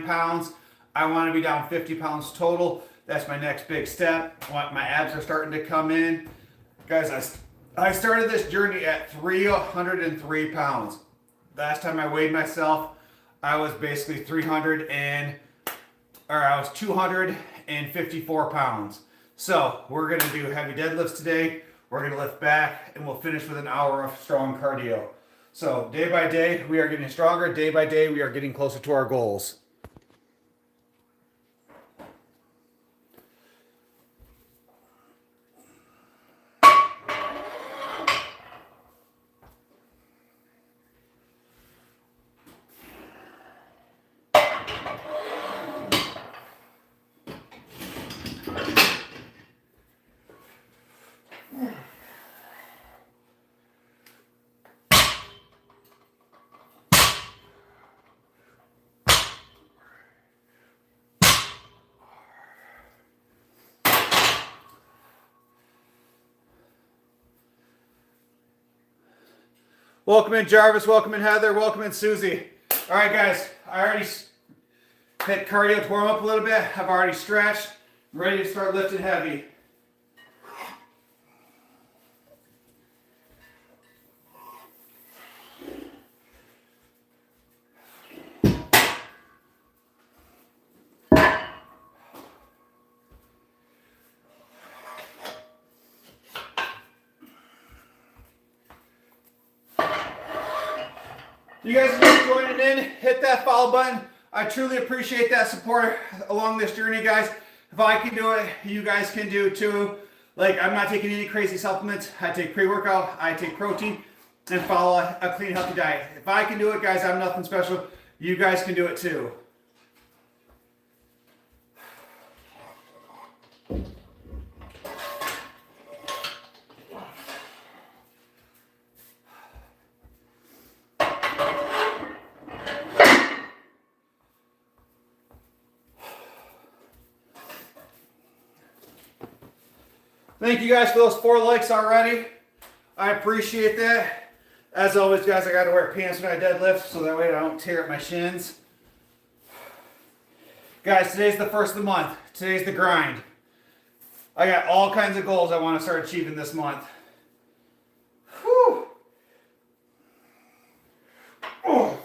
pounds. I want to be down 50 pounds total. That's my next big step. My abs are starting to come in. Guys, I started this journey at 303 pounds. Last time I weighed myself, I was basically 254 pounds. So we're gonna do heavy deadlifts today. We're gonna lift back and we'll finish with an hour of strong cardio. So day by day, we are getting stronger. Day by day, we are getting closer to our goals. Welcome in Jarvis, welcome in Heather, welcome in Susie. All right guys, I already hit cardio to warm up a little bit. I've already stretched. I'm ready to start lifting heavy. You guys are just joining in, hit that follow button. I truly appreciate that support along this journey, guys. If I can do it, you guys can do it too. Like, I'm not taking any crazy supplements. I take pre-workout, I take protein, and follow a clean, healthy diet. If I can do it, guys, I'm nothing special. You guys can do it too. Thank you guys for those 4 likes already. I appreciate that. As always, guys, I got to wear pants when I deadlift so that way I don't tear up my shins. Guys, today's the first of the month. Today's the grind. I got all kinds of goals I want to start achieving this month. Whew. Oh.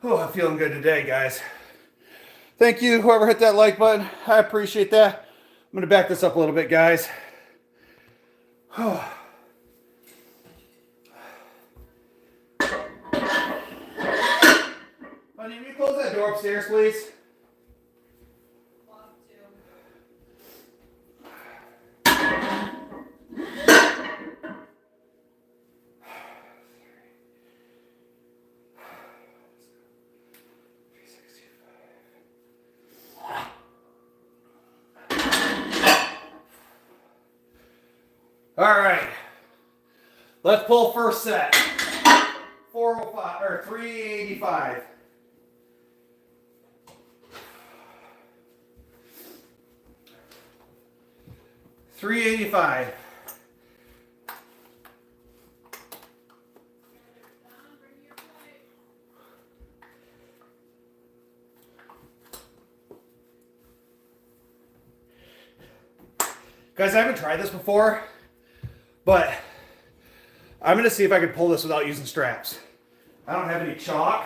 Oh, I'm feeling good today, guys. Thank you, whoever hit that like button. I appreciate that. I'm going to back this up a little bit, guys. Oh. Honey, can you close that door upstairs, please? All right, let's pull first set. 405 or 385. $385. Guys, I haven't tried this before, but I'm going to see if I can pull this without using straps. I don't have any chalk.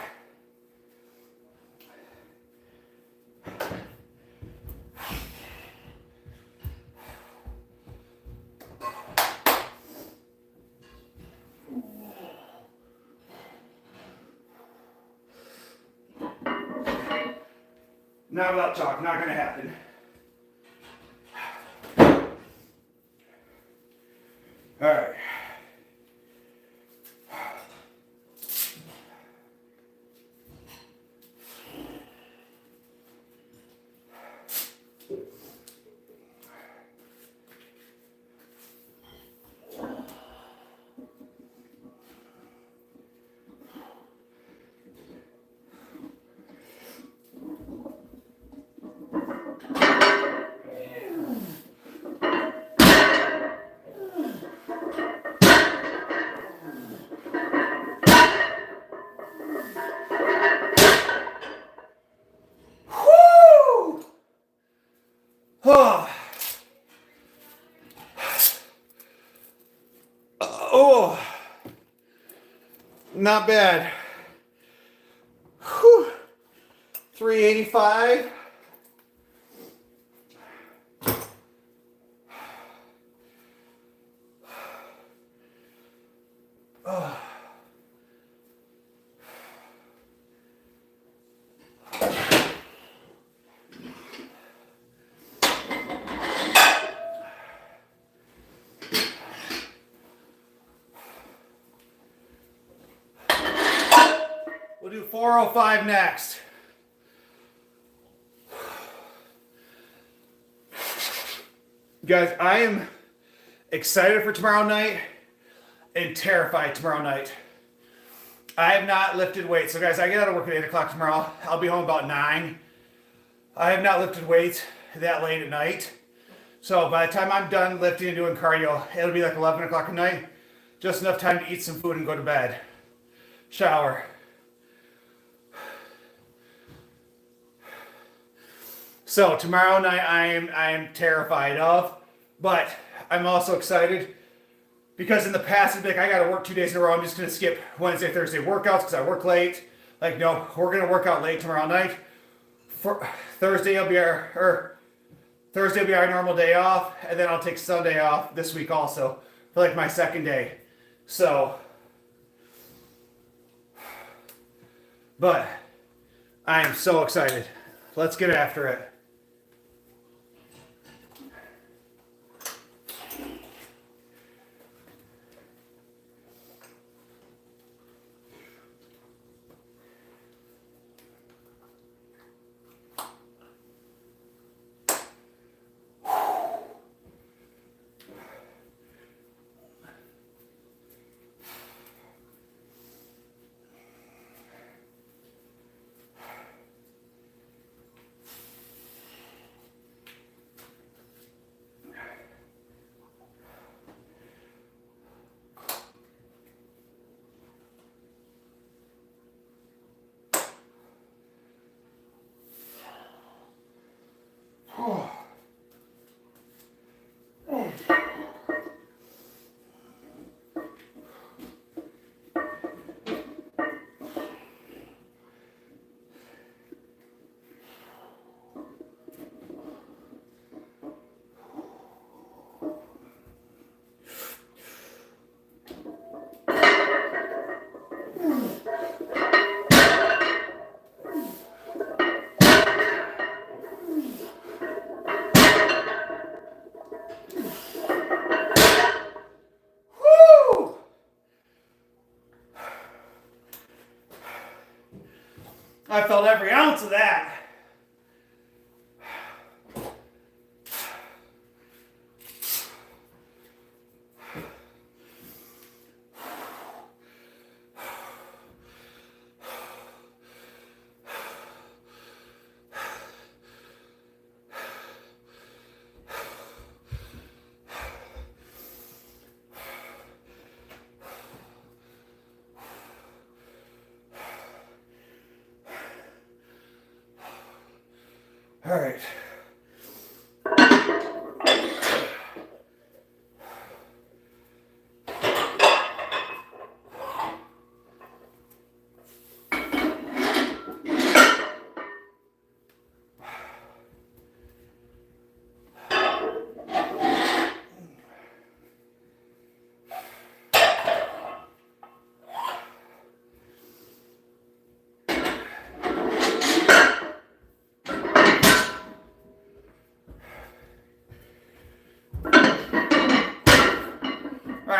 Not without chalk, not going to happen. All right. Oh. Oh, not bad. Whew. 385. Oh. We'll do 405 next. Guys, I am excited for tomorrow night and terrified tomorrow night. I have not lifted weights. So guys, I get out of work at 8 o'clock tomorrow. I'll be home about 9. I have not lifted weights that late at night. So by the time I'm done lifting and doing cardio, it'll be like 11 o'clock at night. Just enough time to eat some food and go to bed. Shower. So tomorrow night I am terrified of, but I'm also excited because in the past it's like I gotta work 2 days in a row. I'm just gonna skip Wednesday, Thursday workouts because I work late. Like no, we're gonna work out late tomorrow night. For Thursday will be our normal day off, and then I'll take Sunday off this week also for like my second day. So, but I am so excited. Let's get after it. I felt every ounce of that. All right.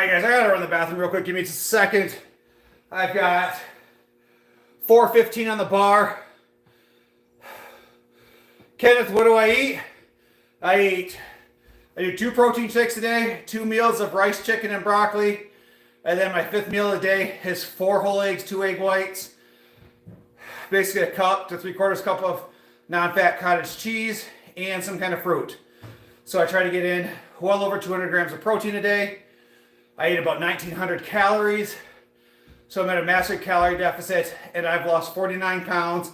right, guys, I gotta run to the bathroom real quick. Give me just a second. I've got 415 on the bar. Kenneth, what do I eat? I do 2 protein shakes a day, 2 meals of rice, chicken, and broccoli. And then my 5th meal of the day is 4 whole eggs, 2 egg whites. Basically a cup to 3/4 cup of non-fat cottage cheese and some kind of fruit. So I try to get in well over 200 grams of protein a day. I eat about 1,900 calories. So I'm at a massive calorie deficit, and I've lost 49 pounds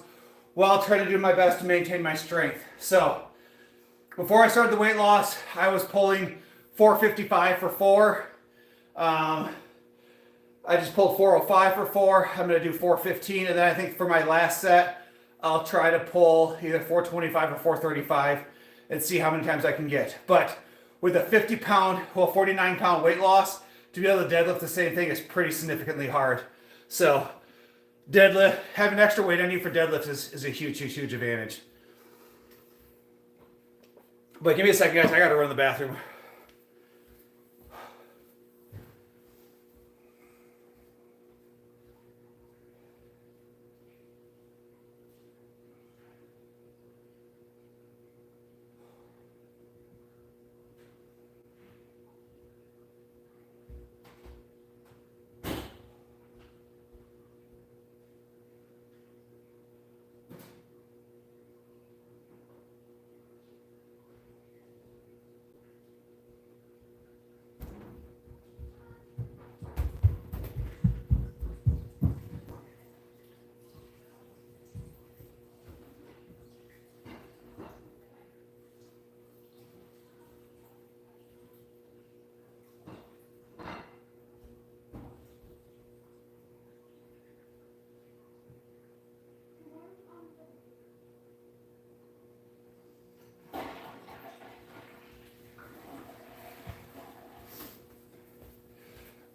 while trying to do my best to maintain my strength. So before I started the weight loss, I was pulling 455 for 4. I just pulled 405 for 4. I'm going to do 415, and then I think for my last set, I'll try to pull either 425 or 435 and see how many times I can get. But with a 49 pound weight loss, to be able to deadlift the same thing is pretty significantly hard. So deadlift, having extra weight on you for deadlifts is a huge, huge, huge advantage. But give me a second, guys. I got to run to the bathroom.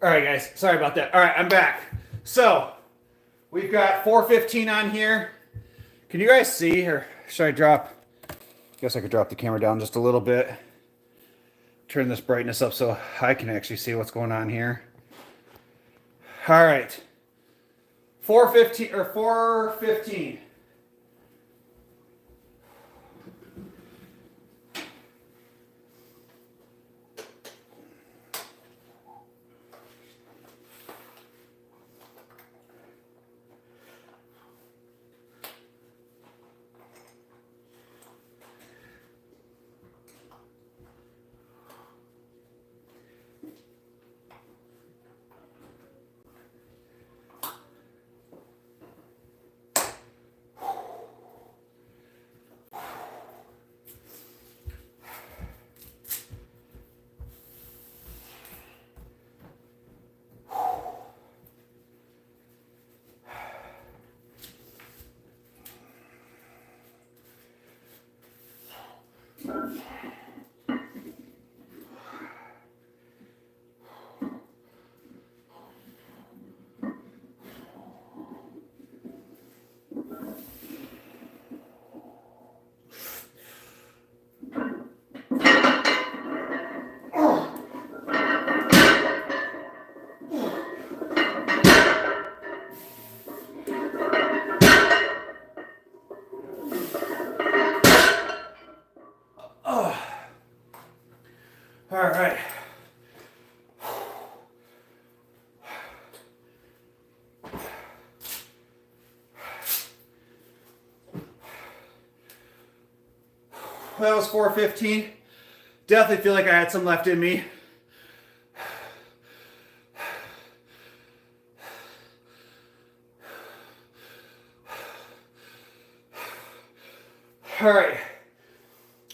All right, guys, sorry about that. All right, I'm back. So we've got 415 on here. Can you guys see, or should I drop? I guess I could drop the camera down just a little bit. Turn this brightness up so I can actually see what's going on here. All right, 415. All right. That was 415. Definitely feel like I had some left in me. All right.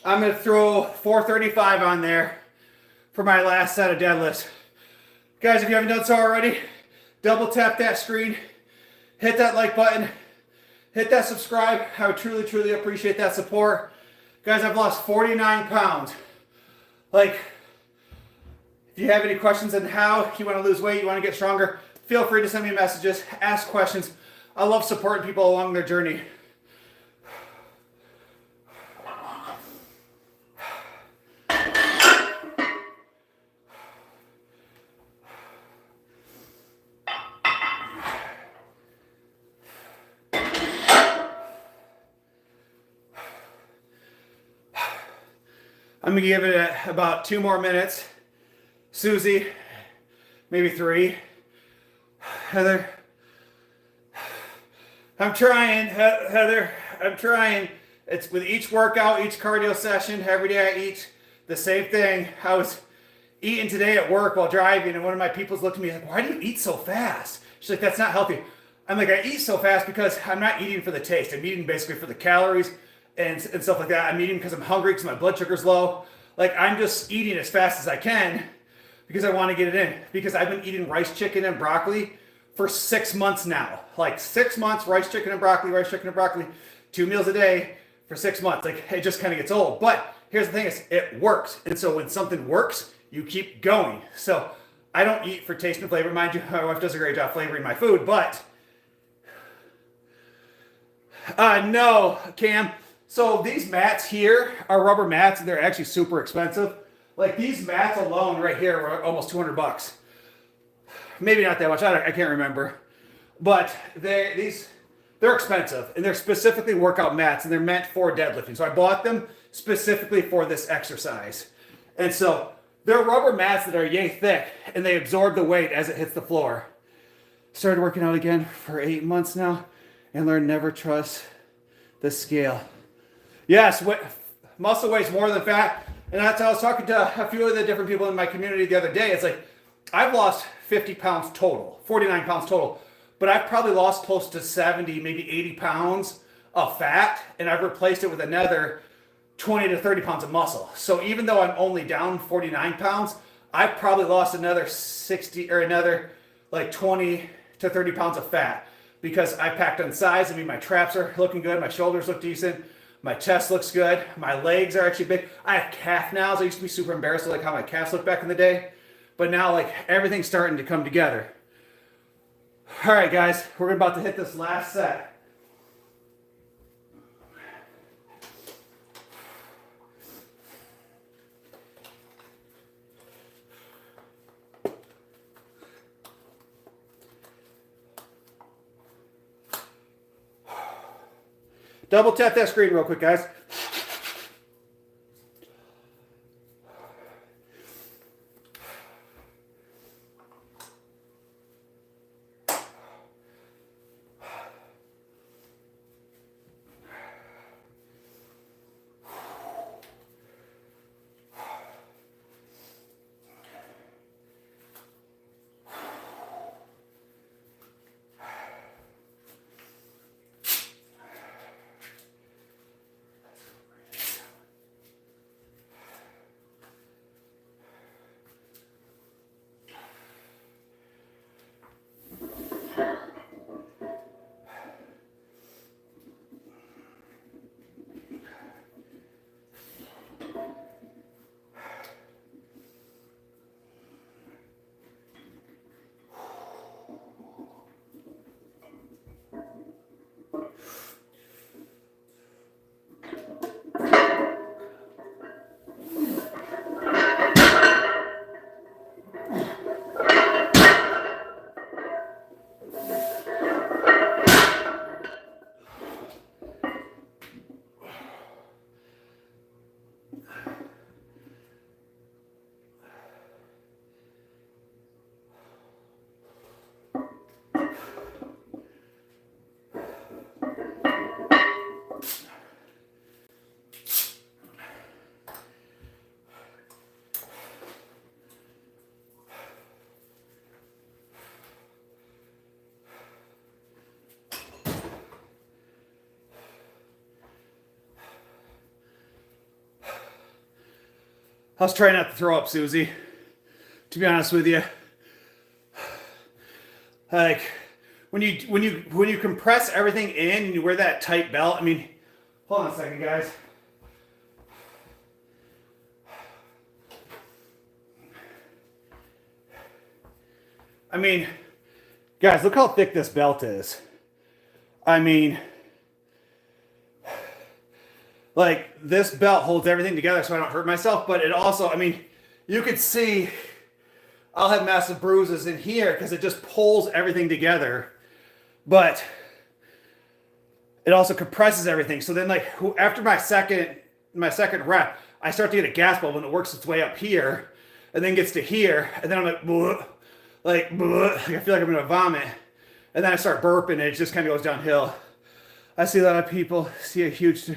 I'm going to throw 435 on there for my last set of deadlifts. Guys, if you haven't done so already, double tap that screen, hit that like button, hit that subscribe. I would truly, truly appreciate that support. Guys, I've lost 49 pounds. Like, if you have any questions on how you want to lose weight, you want to get stronger, feel free to send me messages, ask questions. I love supporting people along their journey. I'm gonna give it about 2 more minutes. Susie, maybe 3. Heather, I'm trying. Heather, I'm trying. It's with each workout, each cardio session, every day I eat the same thing. I was eating today at work while driving, and one of my peoples looked at me like, "Why do you eat so fast?" She's like, "That's not healthy." I'm like, "I eat so fast because I'm not eating for the taste. I'm eating basically for the calories and stuff like that. I'm eating because I'm hungry, because my blood sugar's low. Like, I'm just eating as fast as I can because I want to get it in. Because I've been eating rice, chicken, and broccoli for 6 months now. Like 6 months, rice, chicken, and broccoli, 2 meals a day for 6 months. Like, it just kind of gets old. But here's the thing is, it works. And so when something works, you keep going. So I don't eat for taste and flavor. Mind you, my wife does a great job flavoring my food, but no, Cam. So these mats here are rubber mats, and they're actually super expensive. Like these mats alone right here were almost $200. Maybe not that much. I can't remember. But they're expensive, and they're specifically workout mats, and they're meant for deadlifting. So I bought them specifically for this exercise. And so they're rubber mats that are yay thick, and they absorb the weight as it hits the floor. Started working out again for 8 months now, and learned never trust the scale. Yes, muscle weighs more than fat. And that's how I was talking to a few of the different people in my community the other day. It's like, I've lost 50 pounds total, 49 pounds total, but I've probably lost close to 70, maybe 80 pounds of fat, and I've replaced it with another 20 to 30 pounds of muscle. So even though I'm only down 49 pounds, I've probably lost another 60 or another like 20 to 30 pounds of fat because I packed on size. I mean, my traps are looking good. My shoulders look decent. My chest looks good. My legs are actually big. I have calf now. I used to be super embarrassed of like how my calves looked back in the day. But now like everything's starting to come together. All right, guys, we're about to hit this last set. Double tap that screen real quick, guys. I was trying not to throw up, Susie. To be honest with you, like when you compress everything in and you wear that tight belt. I mean, hold on a second, guys. I mean, guys, look how thick this belt is. I mean, like this belt holds everything together so I don't hurt myself, but it also, I mean, you could see I'll have massive bruises in here because it just pulls everything together, but it also compresses everything. So then like after my second rep, I start to get a gas bubble and it works its way up here and then gets to here. And then I'm like, bleh, bleh, I feel like I'm going to vomit. And then I start burping and it just kind of goes downhill. I see a lot of people see a huge,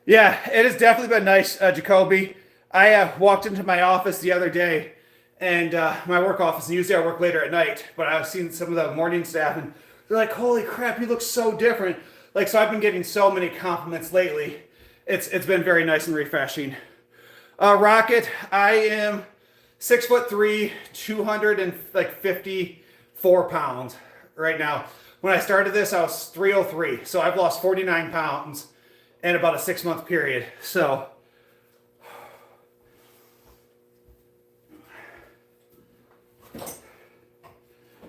yeah, it has definitely been nice, Jacoby. I walked into my office the other day, and my work office, and usually I work later at night, but I've seen some of the morning staff, and they're like, holy crap, you look so different. Like, so I've been getting so many compliments lately. It's been very nice and refreshing. Rocket, I am 6'3", 254 pounds right now. When I started this, I was 303, so I've lost 49 pounds in about a 6-month period. So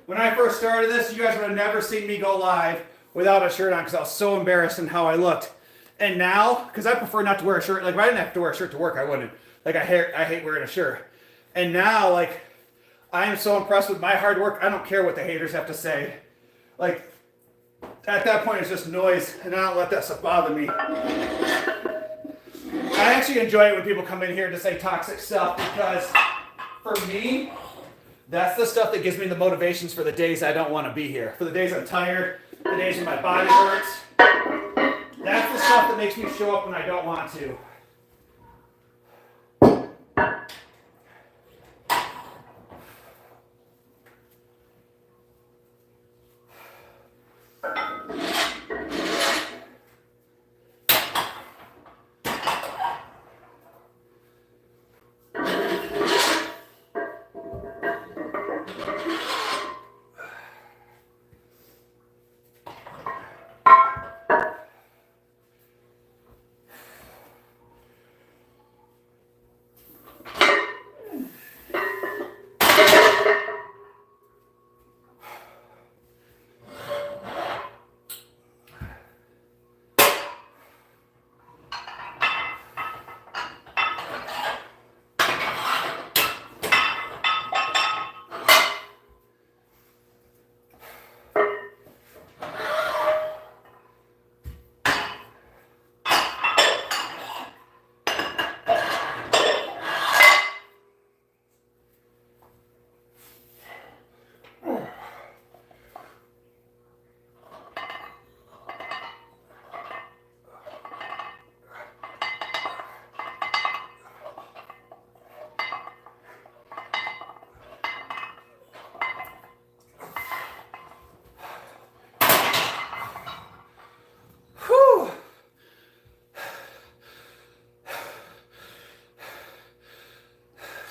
when I first started this, you guys would have never seen me go live without a shirt on because I was so embarrassed in how I looked. And now, because I prefer not to wear a shirt, like if I didn't have to wear a shirt to work, I wouldn't. Like I hate wearing a shirt. And now, like, I am so impressed with my hard work, I don't care what the haters have to say. Like, at that point, it's just noise, and I don't let that stuff bother me. I actually enjoy it when people come in here to say toxic stuff because, for me, that's the stuff that gives me the motivations for the days I don't want to be here. For the days I'm tired, the days when my body hurts. That's the stuff that makes me show up when I don't want to.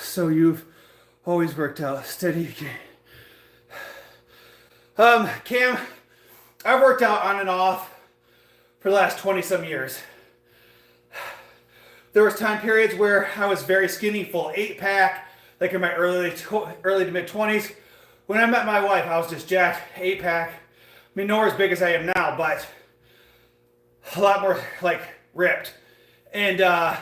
So you've always worked out steady. Cam, I've worked out on and off for the last 20 some years. There was time periods where I was very skinny, full 8-pack, like in my early to mid 20s. When I met my wife, I was just jacked, 8-pack. I mean, nowhere as big as I am now, but a lot more like ripped. And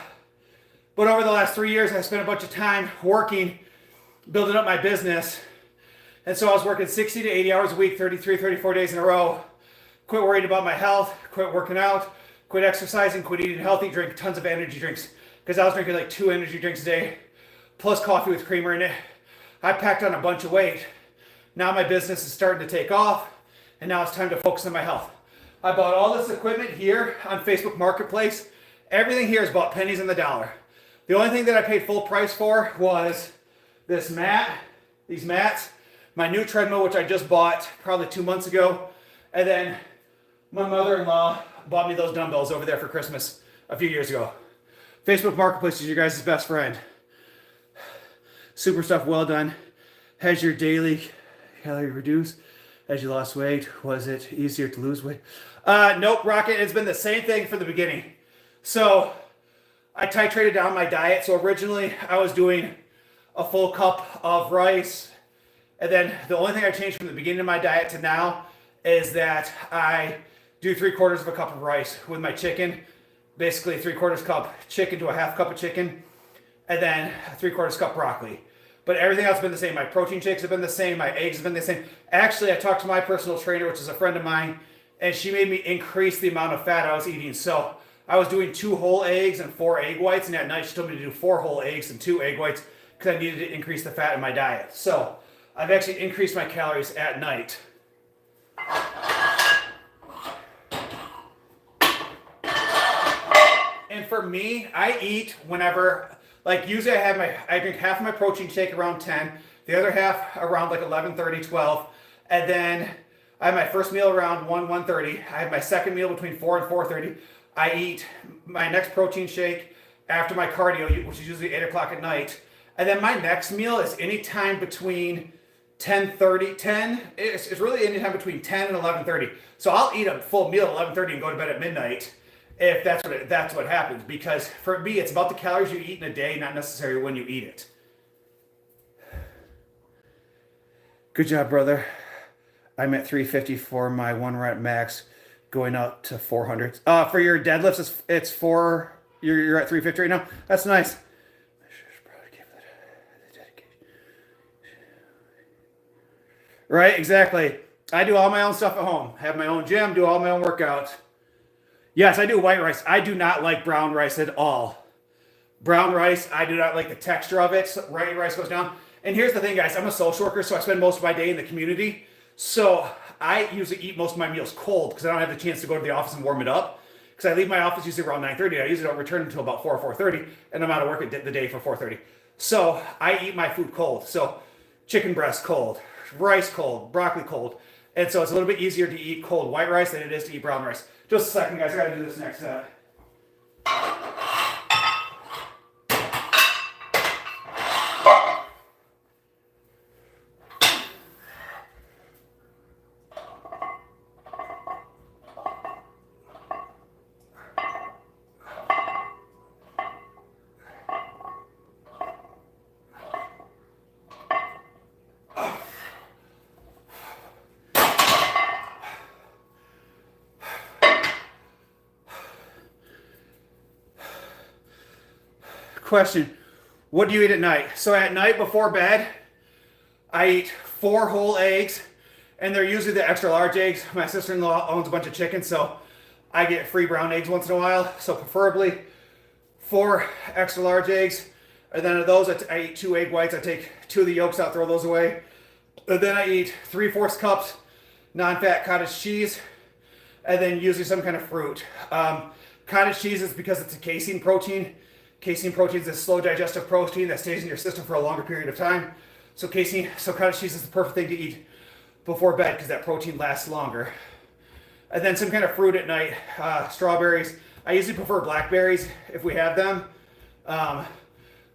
but over the last 3 years, I spent a bunch of time working, building up my business. And so I was working 60 to 80 hours a week, 33, 34 days in a row. Quit worrying about my health, quit working out, quit exercising, quit eating healthy, drink tons of energy drinks. Because I was drinking like 2 energy drinks a day, plus coffee with creamer in it. I packed on a bunch of weight. Now my business is starting to take off, and now it's time to focus on my health. I bought all this equipment here on Facebook Marketplace. Everything here is about pennies on the dollar. The only thing that I paid full price for was this mat, these mats, my new treadmill, which I just bought probably 2 months ago, and then my mother-in-law bought me those dumbbells over there for Christmas a few years ago. Facebook Marketplace is your guys' best friend. Super stuff, well done. Has your daily calorie reduced as you lost weight? Was it easier to lose weight? Nope, Rocket, it's been the same thing from the beginning. So I titrated down my diet. So originally I was doing a full cup of rice. And then the only thing I changed from the beginning of my diet to now is that I do 3/4 of a cup of rice with my chicken. Basically 3/4 cup chicken to a half cup of chicken. And then a 3/4 cup broccoli. But everything else has been the same. My protein shakes have been the same. My eggs have been the same. Actually, I talked to my personal trainer, which is a friend of mine, and she made me increase the amount of fat I was eating. So I was doing 2 whole eggs and 4 egg whites, and at night she told me to do 4 whole eggs and 2 egg whites because I needed to increase the fat in my diet. So I've actually increased my calories at night. And for me, I eat whenever, like usually I drink half of my protein shake around 10, the other half around like 11:30, 12, and then I have my first meal around 1:30. I have my second meal between 4 and 4:30. I eat my next protein shake after my cardio, which is usually 8 o'clock at night. And then my next meal is anytime between 10:30, it's really anytime between 10 and 11:30. So I'll eat a full meal at 11:30 and go to bed at midnight if that's what happens. Because for me, it's about the calories you eat in a day, not necessarily when you eat it. Good job, brother. I'm at 350 for my 1 rep max, going out to 400. For your deadlifts, it's 4. You're at 350 right now. That's nice. Right, exactly. I do all my own stuff at home. Have my own gym, do all my own workouts. Yes, I do white rice. I do not like brown rice at all. Brown rice, I do not like the texture of it. So white rice goes down. And here's the thing, guys. I'm a social worker, so I spend most of my day in the community. So I usually eat most of my meals cold because I don't have the chance to go to the office and warm it up. Because I leave my office usually around 9:30. I usually don't return until about 4 or 4:30, and I'm out of work at the day for 4:30. So I eat my food cold. So chicken breast cold, rice cold, broccoli cold. And so it's a little bit easier to eat cold white rice than it is to eat brown rice. Just a second, guys. I got to do this next set. Question, what do you eat at night? So at night before bed, I eat 4 whole eggs, and they're usually the extra large eggs. My sister-in-law owns a bunch of chickens, so I get free brown eggs once in a while. So preferably 4 extra large eggs. And then of those, I eat 2 egg whites. I take 2 of the yolks out, throw those away. And then I eat 3/4 cups non-fat cottage cheese, and then usually some kind of fruit. Cottage cheese is because it's a casein protein. Casein protein is a slow digestive protein that stays in your system for a longer period of time. So cottage cheese is the perfect thing to eat before bed because that protein lasts longer. And then some kind of fruit at night, strawberries. I usually prefer blackberries if we have them.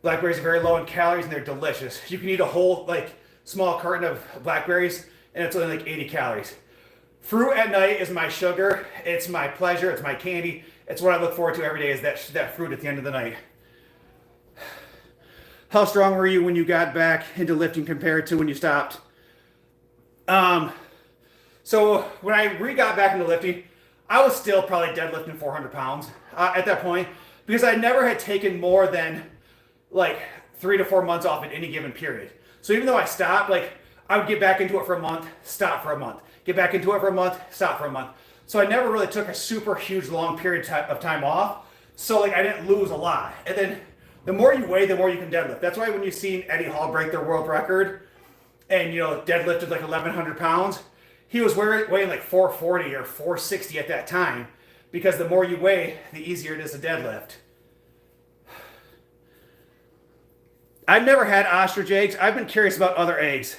Blackberries are very low in calories and they're delicious. You can eat a whole small carton of blackberries and it's only like 80 calories. Fruit at night is my sugar. It's my pleasure. It's my candy. It's what I look forward to every day is that fruit at the end of the night. How strong were you when you got back into lifting compared to when you stopped? So when I got back into lifting, I was still probably deadlifting 400 pounds at that point because I never had taken more than 3 to 4 months off in any given period. So even though I stopped, I would get back into it for a month, stop for a month, get back into it for a month, stop for a month. So I never really took a super huge long period of time off. So I didn't lose a lot. And then the more you weigh, the more you can deadlift. That's why when you've seen Eddie Hall break their world record and deadlifted 1,100 pounds, he was weighing 440 or 460 at that time because the more you weigh, the easier it is to deadlift. I've never had ostrich eggs. I've been curious about other eggs.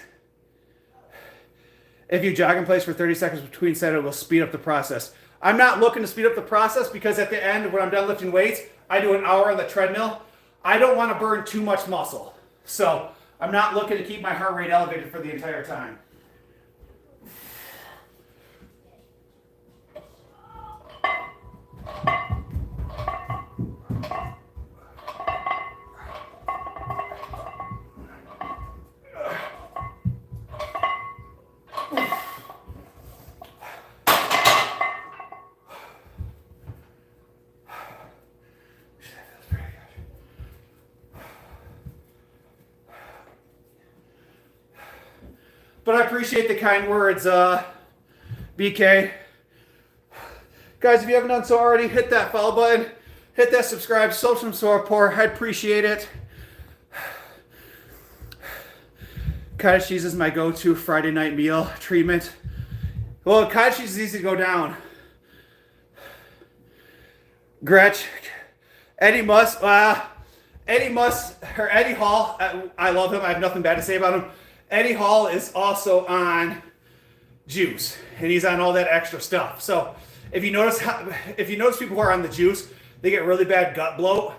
If you jog in place for 30 seconds between sets, it will speed up the process. I'm not looking to speed up the process because at the end, when I'm done lifting weights, I do an hour on the treadmill. I don't want to burn too much muscle. So I'm not looking to keep my heart rate elevated for the entire time. But I appreciate the kind words, BK. Guys, if you haven't done so already, hit that follow button, hit that subscribe, show some support. I'd appreciate it. Cottage cheese is my go-to Friday night meal treatment. Well, cottage cheese is easy to go down. Gretch, Eddie Hall, I love him. I have nothing bad to say about him. Eddie Hall is also on juice, and he's on all that extra stuff. So if you notice people who are on the juice, they get really bad gut bloat.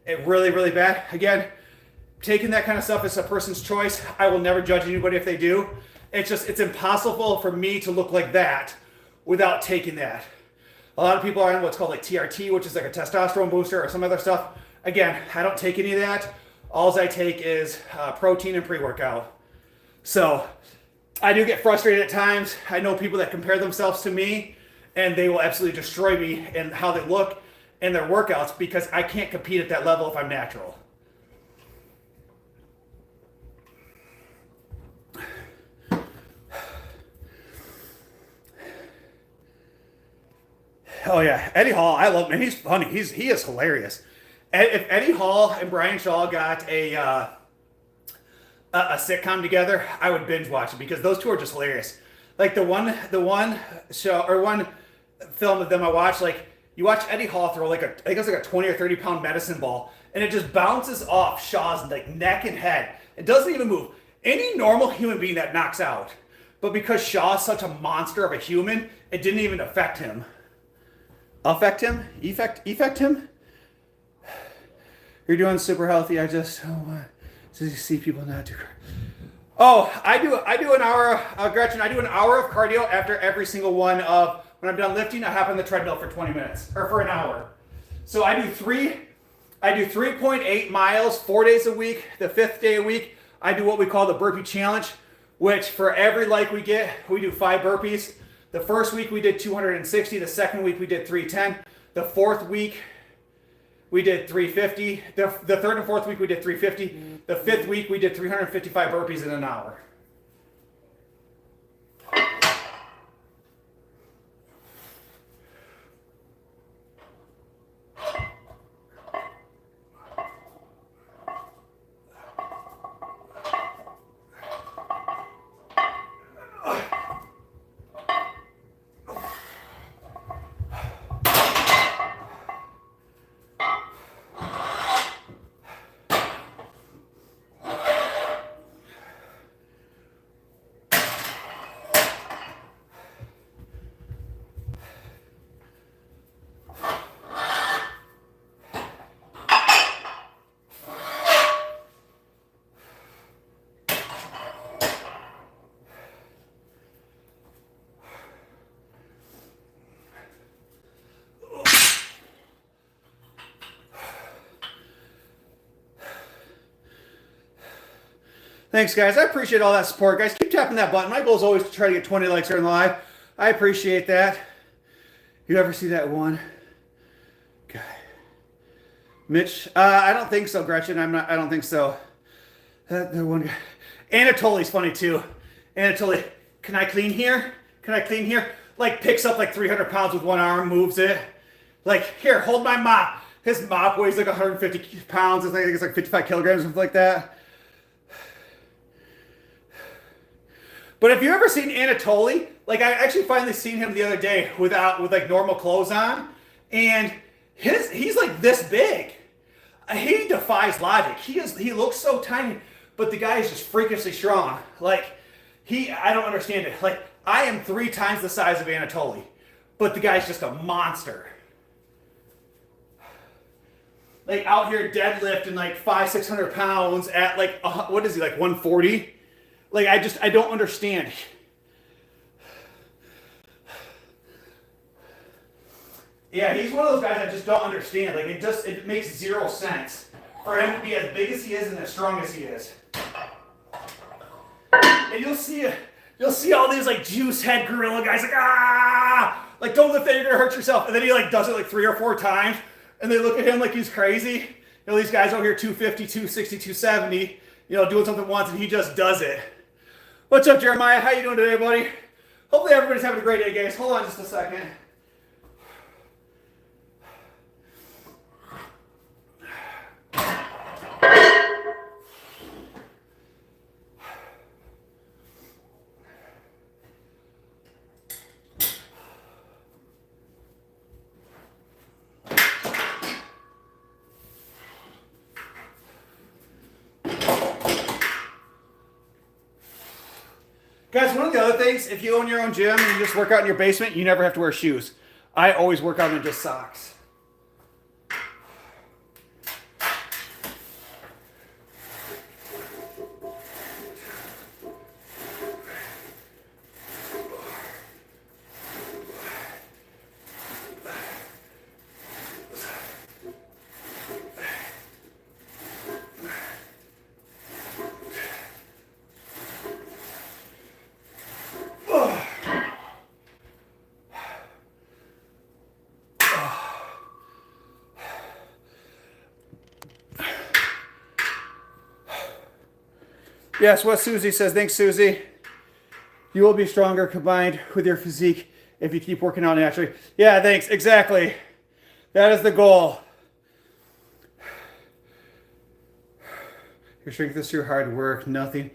Really bad. Again, taking that kind of stuff is a person's choice. I will never judge anybody if they do. It's impossible for me to look like that without taking that. A lot of people are on what's called like TRT, which is like a testosterone booster or some other stuff. Again, I don't take any of that. All I take is protein and pre-workout. So I do get frustrated at times. I know people that compare themselves to me, and they will absolutely destroy me in how they look and their workouts because I can't compete at that level if I'm natural. Oh yeah, Eddie Hall, I love him. He's funny. He is hilarious. If Eddie Hall and Brian Shaw got a sitcom together, I would binge watch it because those two are just hilarious. Like the one show or one film of them I watched, like you watch Eddie Hall throw like I think it's like a 20 or 30 pound medicine ball, and it just bounces off Shaw's like neck and head. It doesn't even move. Any normal human being that knocks out, but because Shaw's such a monster of a human, it didn't even affect him. Affect him? You're doing super healthy. I just don't want to see people not do. Oh, I do an hour, Gretchen. I do an hour of cardio after every single one of when I'm done lifting. I hop on the treadmill for 20 minutes or for an hour. So I do 3.8 miles 4 days a week. The 5th day a week, I do what we call the burpee challenge, which for every like we get, we do 5 burpees. The first week we did 260. The second week we did 310. The fourth week we did 350. The third and fourth week we did 350. The 5th week we did 355 burpees in an hour. Thanks, guys. I appreciate all that support. Guys, keep tapping that button. My goal is always to try to get 20 likes during the live. I appreciate that. You ever see that one guy? Mitch? I don't think so, Gretchen. I don't think so. That one guy. Anatoly's funny, too. Anatoly, can I clean here? Can I clean here? Like, picks up like 300 pounds with one arm, moves it. Like, here, hold my mop. His mop weighs like 150 pounds. I think it's like 55 kilograms, something like that. But if you've ever seen Anatoly, like I actually finally seen him the other day with like normal clothes on, and he's like this big. He defies logic. He looks so tiny, but the guy is just freakishly strong. Like I don't understand it. Like I am 3 times the size of Anatoly, but the guy's just a monster. Like out here deadlifting like 500-600 pounds at like what is he, like 140? Like, I don't understand. Yeah, he's one of those guys I just don't understand. Like, it makes 0 sense for him to be as big as he is and as strong as he is. And you'll see all these, like, juice head gorilla guys, like, ah! Like, don't lift that, you're gonna hurt yourself. And then he, like, does it, like, 3 or 4 times. And they look at him like he's crazy. You know, these guys over here, 250, 260, 270, you know, doing something once, and he just does it. What's up, Jeremiah? How you doing today, buddy? Hopefully everybody's having a great day, guys. Hold on just a second. Guys, one of the other things, if you own your own gym and you just work out in your basement, you never have to wear shoes. I always work out in just socks. Yes, what Susie says. Thanks, Susie. You will be stronger combined with your physique if you keep working out naturally. Yeah, thanks. Exactly. That is the goal. Your strength is through hard work, nothing.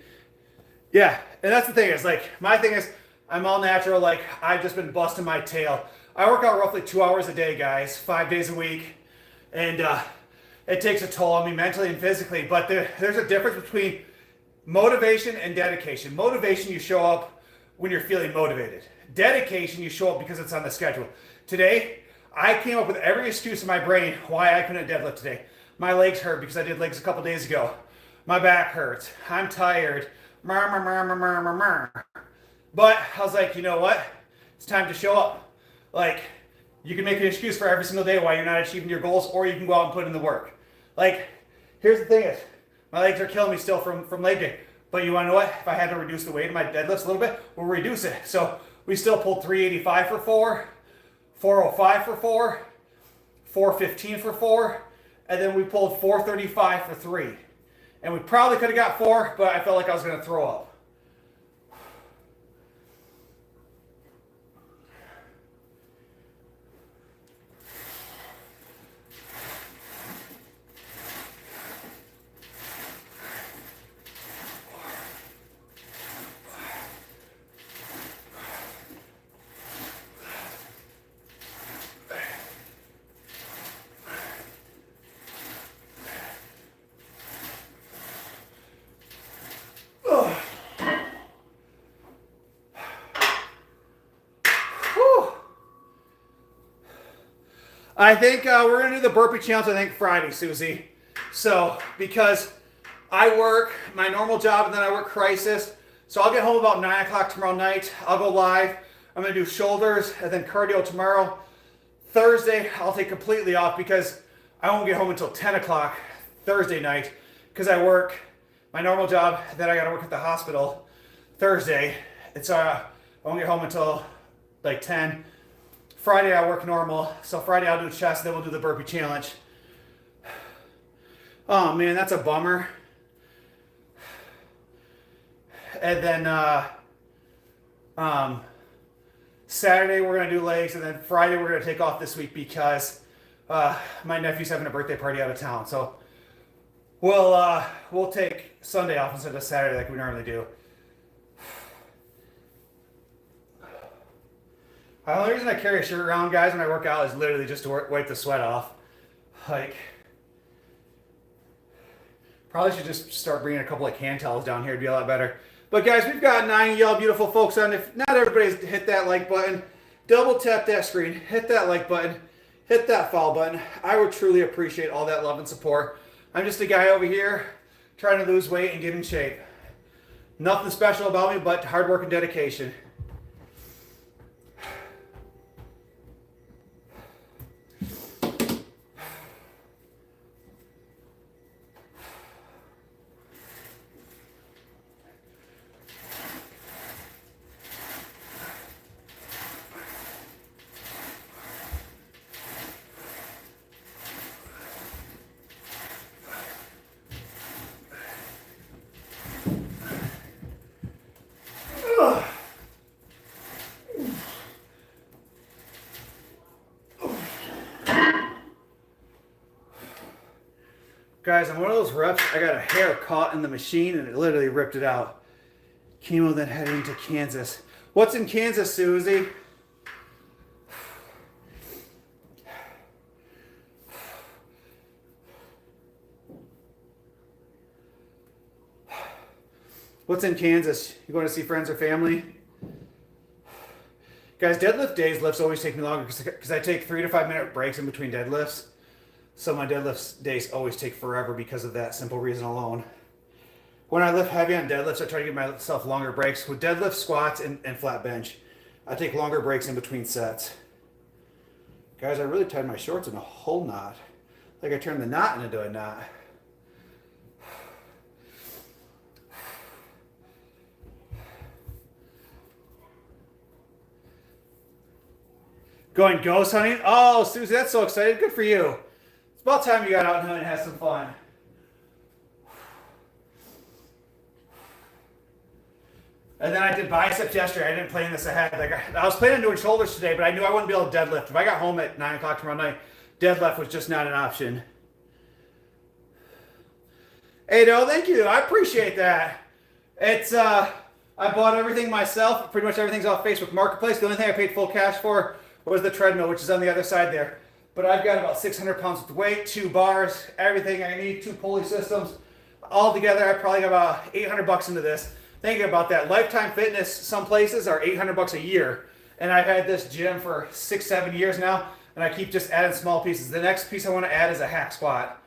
Yeah, and that's the thing is, like, my thing is, I'm all natural. Like, I've just been busting my tail. I work out roughly 2 hours a day, guys, 5 days a week. And it takes a toll on me mentally and physically. But there's a difference between motivation and dedication. Motivation, you show up when you're feeling motivated. Dedication, you show up because it's on the schedule. Today, I came up with every excuse in my brain why I couldn't deadlift today. My legs hurt because I did legs a couple days ago. My back hurts. I'm tired. But I was like, you know what? It's time to show up. Like, you can make an excuse for every single day why you're not achieving your goals, or you can go out and put in the work. Like, here's the thing is, my legs are killing me still from leg day. But you want to know what? If I had to reduce the weight of my deadlifts a little bit, we'll reduce it. So we still pulled 385 for 4, 405 for 4, 415 for 4, and then we pulled 435 for 3. And we probably could have got 4, but I felt like I was going to throw up. I think we're going to do the burpee challenge, I think, Friday, Susie. So, because I work my normal job and then I work crisis. So I'll get home about 9 o'clock tomorrow night. I'll go live. I'm going to do shoulders and then cardio tomorrow. Thursday, I'll take completely off because I won't get home until 10 o'clock Thursday night because I work my normal job. Then I got to work at the hospital Thursday. I won't get home until like 10. Friday I work normal, so Friday I'll do chest, then we'll do the burpee challenge. Oh man, that's a bummer. And then Saturday we're gonna do legs, and then Friday we're gonna take off this week because my nephew's having a birthday party out of town. So we'll take Sunday off instead of Saturday like we normally do. The only reason I carry a shirt around, guys, when I work out is literally just to wipe the sweat off. Like, probably should just start bringing a couple like hand towels down here. It'd be a lot better. But guys, we've got 9 of y'all beautiful folks on. If not everybody's hit that like button, double tap that screen, hit that like button, hit that follow button. I would truly appreciate all that love and support. I'm just a guy over here trying to lose weight and get in shape. Nothing special about me but hard work and dedication. Guys, on one of those reps, I got a hair caught in the machine and it literally ripped it out. Chemo, then headed into Kansas. What's in Kansas, Susie? What's in Kansas? You going to see friends or family? Guys, deadlift days lifts always take me longer because I take 3 to 5 minute breaks in between deadlifts. So my deadlift days always take forever because of that simple reason alone. When I lift heavy on deadlifts, I try to give myself longer breaks. With deadlift, squats, and flat bench, I take longer breaks in between sets. Guys, I really tied my shorts in a whole knot. Like I turned the knot into a knot. Going ghost hunting? Oh, Susie, that's so exciting. Good for you. It's about time you got out and had some fun. And then I did biceps yesterday. I didn't plan this ahead. Like I was planning on doing shoulders today, but I knew I wouldn't be able to deadlift. If I got home at 9 o'clock tomorrow night, deadlift was just not an option. Hey, no, thank you. I appreciate that. It's, I bought everything myself. Pretty much everything's off Facebook Marketplace. The only thing I paid full cash for was the treadmill, which is on the other side there. But I've got about 600 pounds of weight, 2 bars, everything I need, 2 pulley systems. All together, I probably got about 800 bucks into this. Thinking about that, Lifetime Fitness, some places are 800 bucks a year. And I've had this gym for 6-7 years now, and I keep just adding small pieces. The next piece I want to add is a hack squat.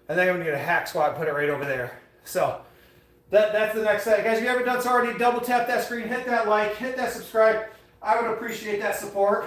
I think I'm going to get a hack squat and put it right over there. So that's the next set. Guys, if you haven't done so already, double tap that screen, hit that like, hit that subscribe. I would appreciate that support.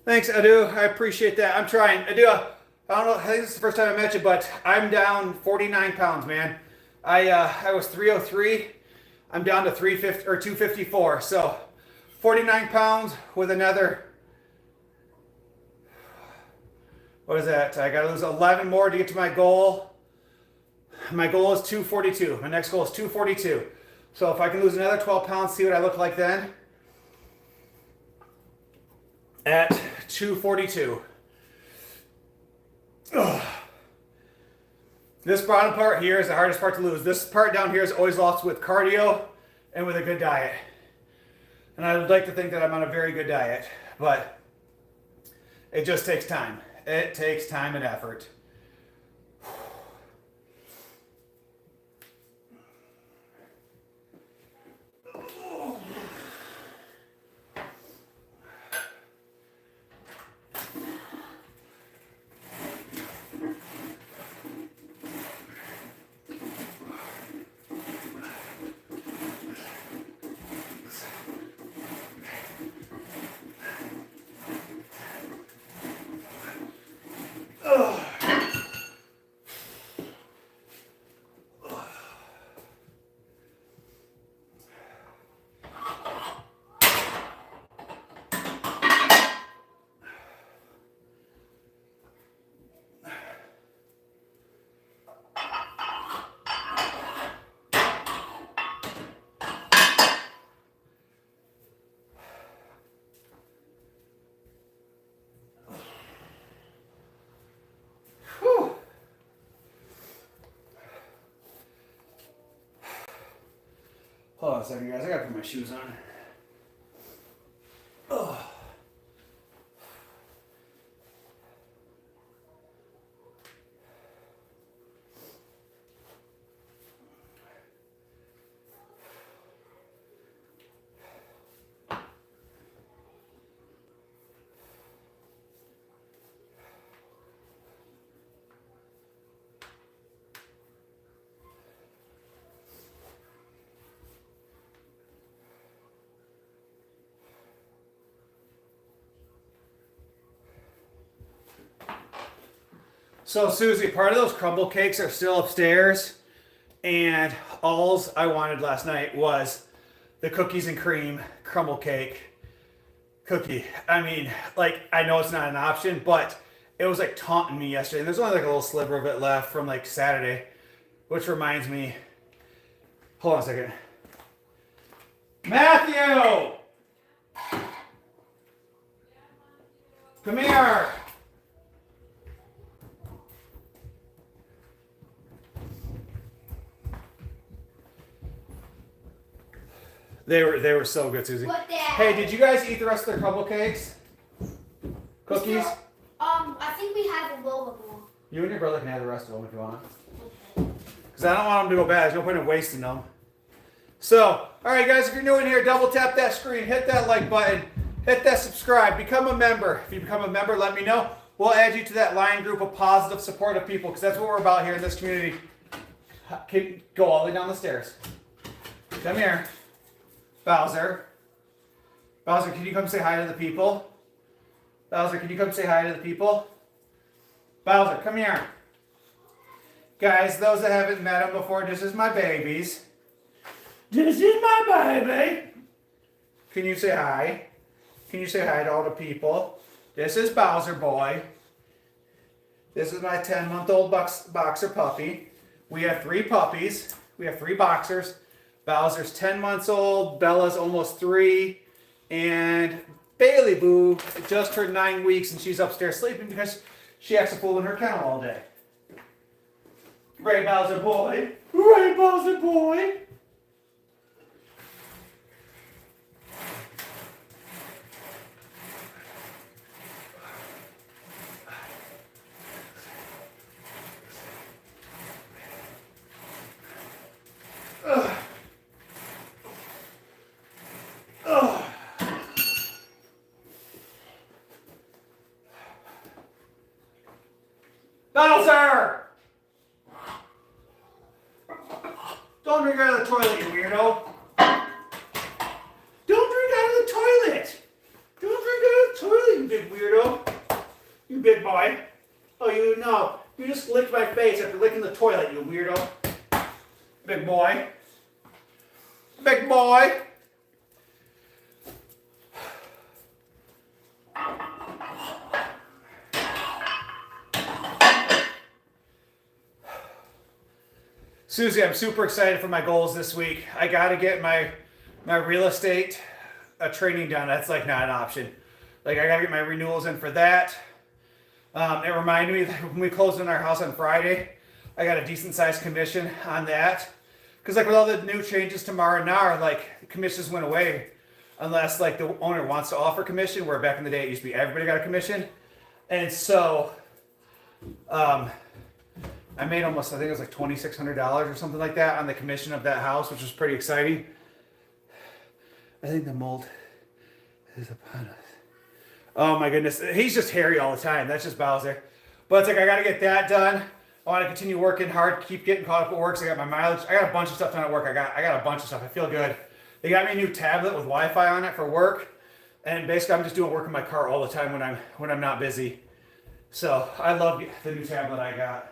Thanks, Adu. I appreciate that. I'm trying. I don't know. I think this is the first time I met you, but I'm down 49 pounds, man. I was 303. I'm down to 350 or 254. So 49 pounds with another. What is that? I got to lose 11 more to get to my goal. My goal is 242. My next goal is 242. So if I can lose another 12 pounds, see what I look like then. At 242. Ugh. This bottom part here is the hardest part to lose. This part down here is always lost with cardio and with a good diet. And I would like to think that I'm on a very good diet, but it just takes time. It takes time and effort. Hold on a second, guys. I gotta put my shoes on. Oh. So Susie, part of those crumble cakes are still upstairs, and alls I wanted last night was the cookies and cream crumble cake cookie. I mean, like, I know it's not an option, but it was like taunting me yesterday. And there's only like a little sliver of it left from like Saturday, which reminds me. Hold on a second. Matthew! Come here! They were so good, Susie. What the? Hey, did you guys eat the rest of the crumble cakes? Cookies? Still, I think we have a little bit more. You and your brother can have the rest of them if you want. Because I don't want them to go bad. There's no point in wasting them. So, alright guys, if you're new in here, double tap that screen, hit that like button, hit that subscribe, become a member. If you become a member, let me know. We'll add you to that line group of positive, supportive people, because that's what we're about here in this community. Go all the way down the stairs. Come here. Bowser. Bowser, can you come say hi to the people? Bowser, can you come say hi to the people? Bowser, come here. Guys, those that haven't met him before, this is my babies. This is my baby. Can you say hi? Can you say hi to all the people? This is Bowser boy. This is my 10-month-old boxer puppy. We have 3 puppies. We have 3 boxers. Bowser's 10 months old, Bella's almost 3, and Bailey Boo just turned 9 weeks and she's upstairs sleeping because she acts a fool in her kennel all day. Right, Bowser boy? Right, Bowser boy? Bowser! Don't drink out of the toilet, you weirdo. Don't drink out of the toilet. Don't drink out of the toilet, you big weirdo. You big boy. Oh, you know. You just licked my face after licking the toilet, you weirdo. Big boy. Big boy. Susie, I'm super excited for my goals this week. I got to get my real estate training done. That's like not an option. Like I got to get my renewals in for that. It reminded me that when we closed on our house on Friday, I got a decent sized commission on that. Because like with all the new changes tomorrow now, like commissions went away unless like the owner wants to offer commission, where back in the day it used to be everybody got a commission. And so I made almost, I think it was like $2,600 or something like that on the commission of that house, which was pretty exciting. I think the mold is upon us. Oh my goodness. He's just hairy all the time. That's just Bowser. But it's like, I got to get that done. I want to continue working hard, keep getting caught up at work. So I got my mileage. I got a bunch of stuff done at work. I got a bunch of stuff. I feel good. They got me a new tablet with Wi-Fi on it for work. And basically I'm just doing work in my car all the time when I'm not busy. So I love the new tablet I got.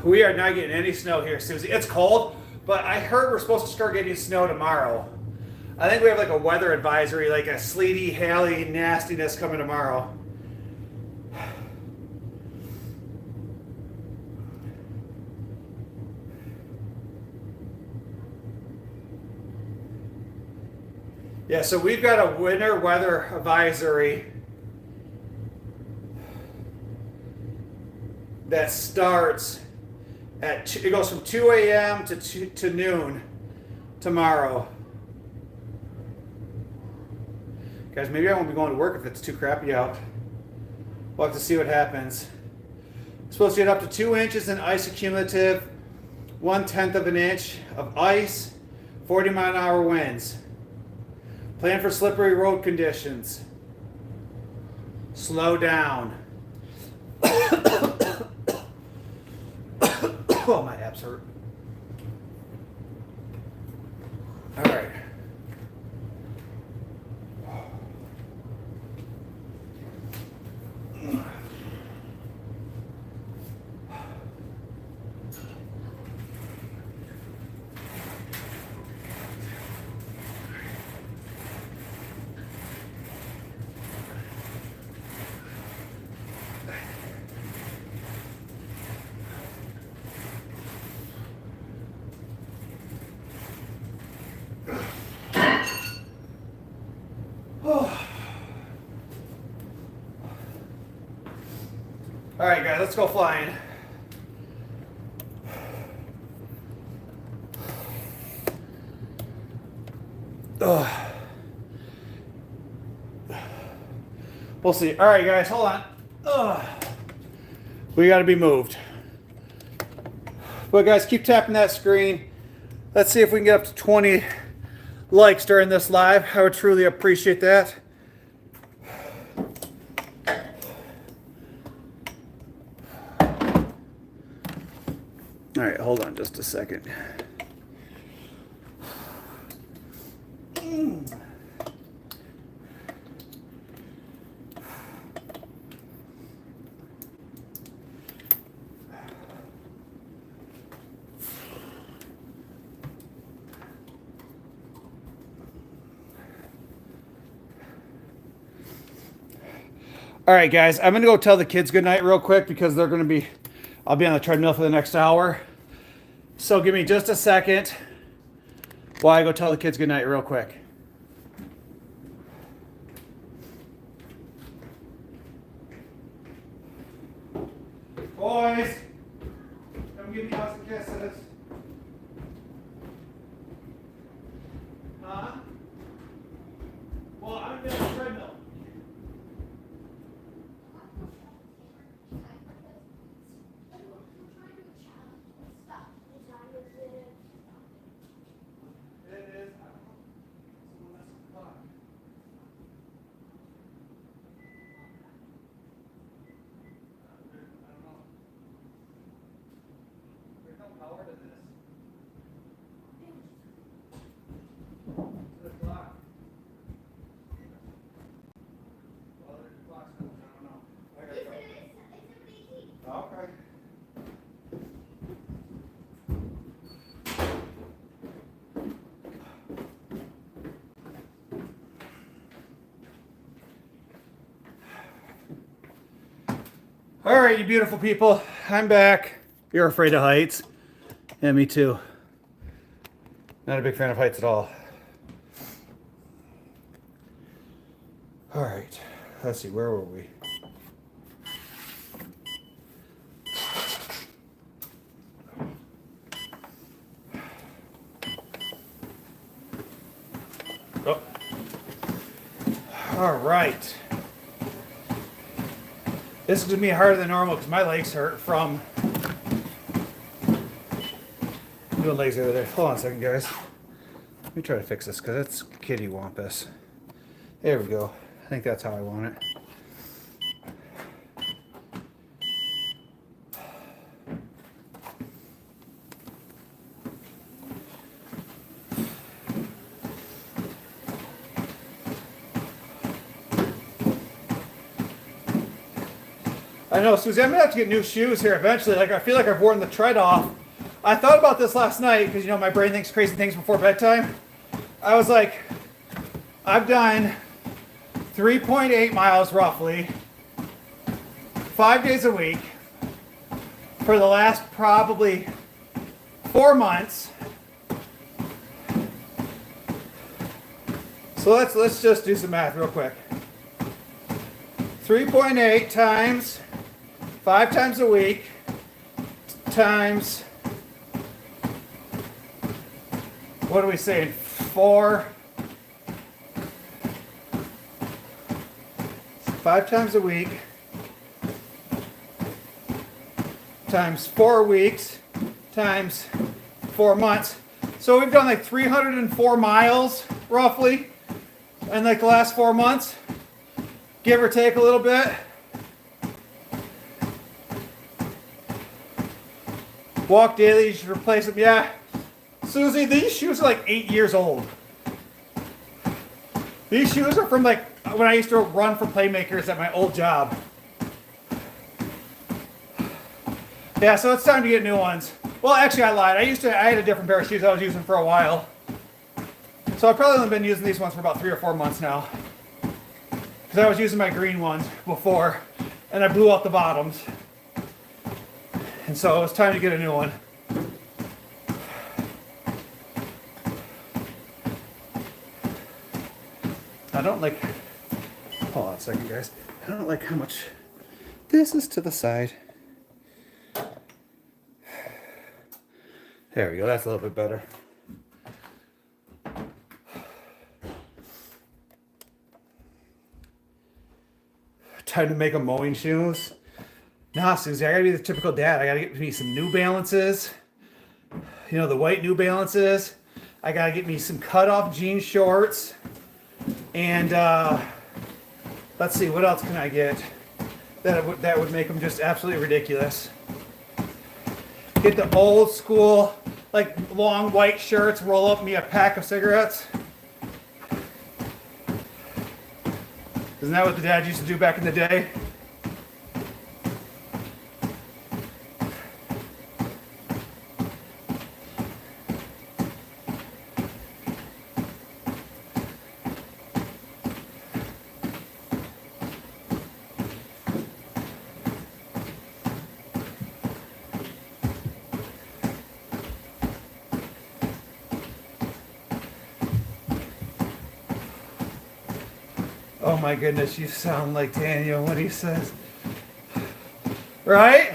We are not getting any snow here, Susie. It's cold, but I heard we're supposed to start getting snow tomorrow. I think we have like a weather advisory, like a sleety, haily nastiness coming tomorrow. Yeah, so we've got a winter weather advisory that starts at it goes from 2 a.m. to noon tomorrow. Guys, maybe I won't be going to work if it's too crappy out. We'll have to see what happens. It's supposed to get up to 2 inches in ice accumulative, 1/10 of an inch of ice, 40-mile-an-hour winds. Plan for slippery road conditions. Slow down. Oh, my abs hurt. All right. All right, guys, let's go flying. Ugh. We'll see. All right, guys, hold on. Ugh. We got to be moved. But guys, keep tapping that screen. Let's see if we can get up to 20 likes during this live. I would truly appreciate that. All right, hold on just a second. All right, guys, I'm gonna go tell the kids good night real quick because they're gonna be, I'll be on the treadmill for the next hour. So give me just a second while I go tell the kids good night real quick. Boys, come give me hugs and kisses. Huh? Well, I'm gonna be on the treadmill. Okay. All right, you beautiful people. I'm back. You're afraid of heights. Yeah, me too. Not a big fan of heights at all. All right. Let's see, where were we? Oh. All right. This is going to be harder than normal because my legs hurt from doing legs the other day. Hold on a second, guys. Let me try to fix this because it's kitty wampus. There we go. I think that's how I want it. I know, Susie, I'm going to have to get new shoes here eventually. Like, I feel like I've worn the tread off. I thought about this last night because, you know, my brain thinks crazy things before bedtime. I was like, I've done 3.8 miles roughly, 5 days a week for the last probably 4 months. So let's just do some math real quick. 3.8 times 5 times a week times, what are we saying? 4. 5 times a week times 4 weeks times 4 months. So we've done like 304 miles roughly in like the last 4 months, give or take a little bit. Walk daily, you should replace them. Yeah, Susie, these shoes are like 8 years old. These shoes are from like when I used to run for Playmakers at my old job. Yeah, so it's time to get new ones. Well, actually, I lied. I had a different pair of shoes I was using for a while. So I've probably only been using these ones for about 3 or 4 months now. Because I was using my green ones before, and I blew out the bottoms. And so it was time to get a new one. I don't like... Hold on a second, guys. I don't like how much this is to the side. There we go. That's a little bit better. Time to make a mowing shoes. Nah, Susie, I gotta be the typical dad. I gotta get me some New Balances. You know, the white New Balances. I gotta get me some cutoff jean shorts. And let's see, what else can I get that would make them just absolutely ridiculous. Get the old school, like long white shirts, roll up me a pack of cigarettes. Isn't that what the dad used to do back in the day? Oh my goodness, you sound like Daniel when he says, right?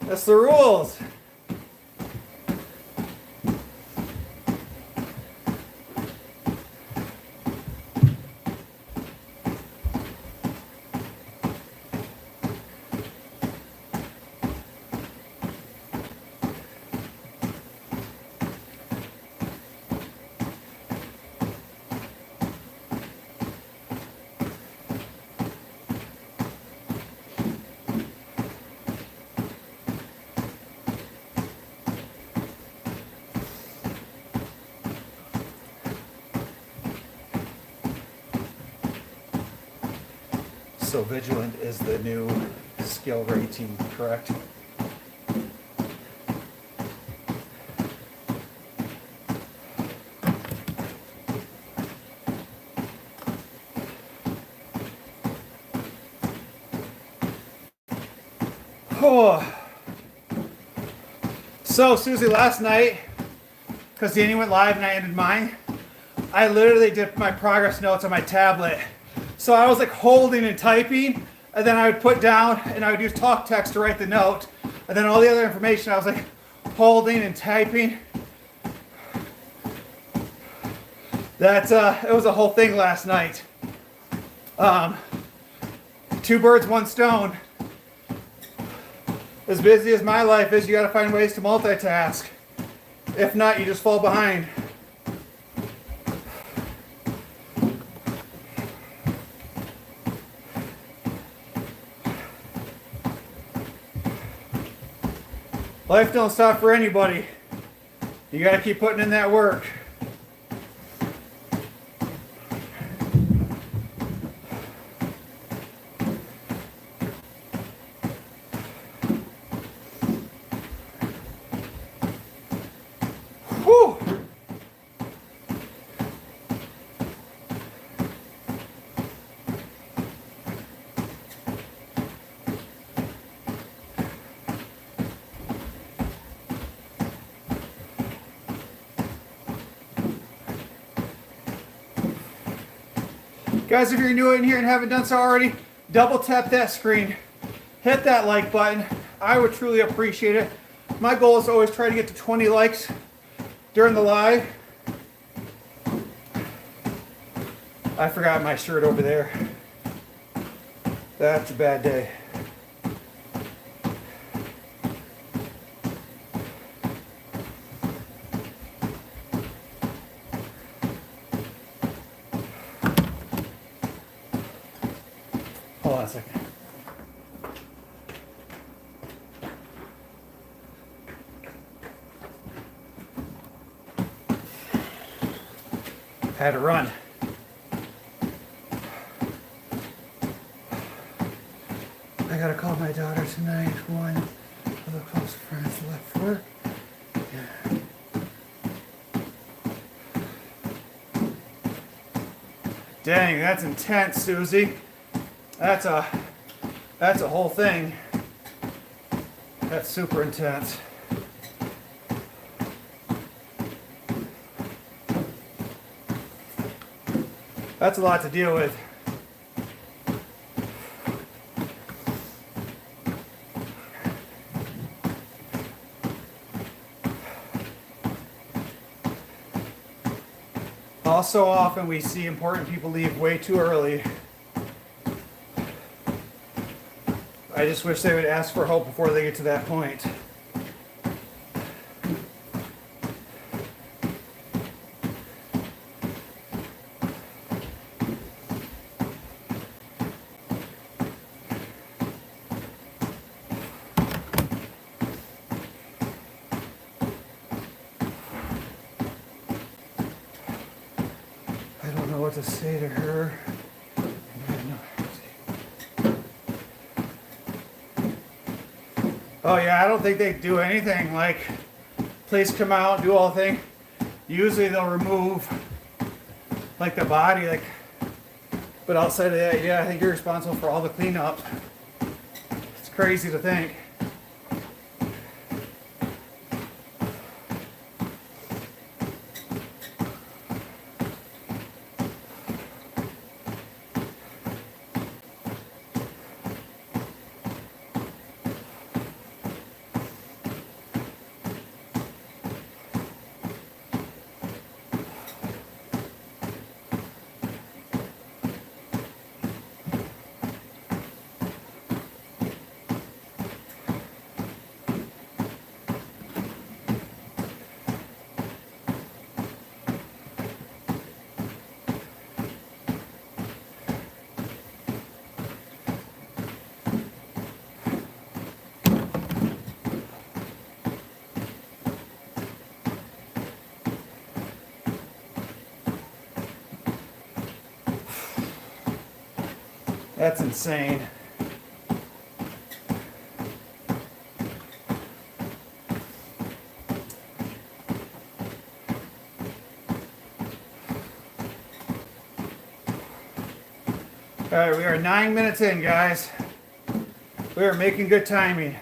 That's the rules. So vigilant is the new skill rating, correct? Oh. So Susie, last night, because Danny went live and I ended mine, I literally did my progress notes on my tablet. So I was like holding and typing, and then I would put down, and I would use talk text to write the note, and then all the other information I was like holding and typing. It was a whole thing last night. 2 birds, 1 stone. As busy as my life is, you gotta find ways to multitask. If not, you just fall behind. Life don't stop for anybody. You gotta keep putting in that work. Whew. Guys, if you're new in here and haven't done so already, double tap that screen. Hit that like button. I would truly appreciate it. My goal is to always try to get to 20 likes during the live. I forgot my shirt over there. That's a bad day. Hold on a second. Had to run. I gotta call my daughter tonight. One of the close friends left work. Yeah. Dang, that's intense, Susie. That's a whole thing. That's super intense. That's a lot to deal with. So often we see important people leave way too early. I just wish they would ask for help before they get to that point. What to say to her. Oh yeah, I don't think they do anything like please come out, do all the thing. Usually they'll remove like the body, like, but outside of that, yeah, I think you're responsible for all the cleanup. It's crazy to think. That's insane. All right, we are 9 minutes in, guys. We are making good timing.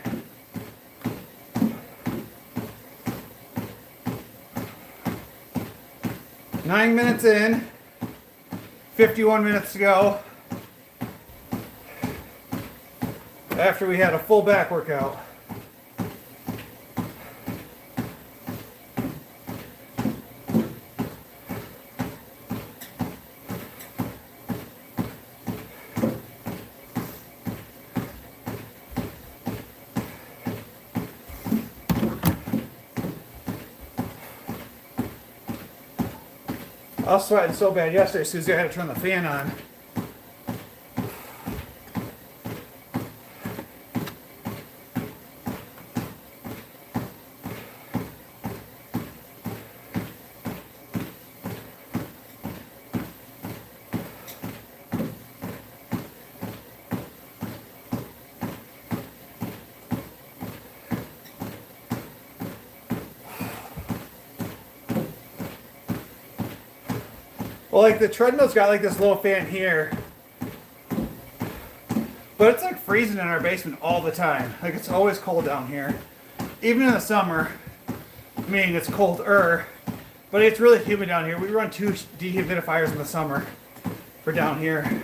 Nine minutes in, 51 minutes to go. After we had a full back workout. I was sweating so bad yesterday, Susie, I had to turn the fan on. Well, like the treadmill's got like this little fan here, but it's like freezing in our basement all the time. Like it's always cold down here, even in the summer. Meaning it's colder, but it's really humid down here. We run 2 dehumidifiers in the summer, for down here.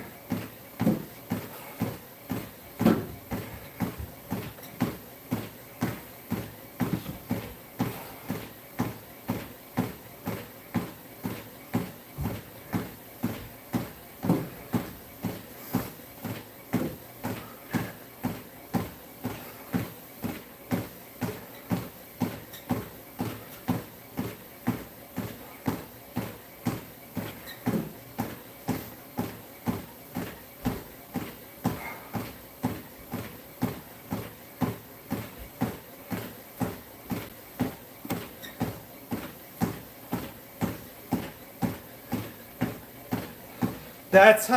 That's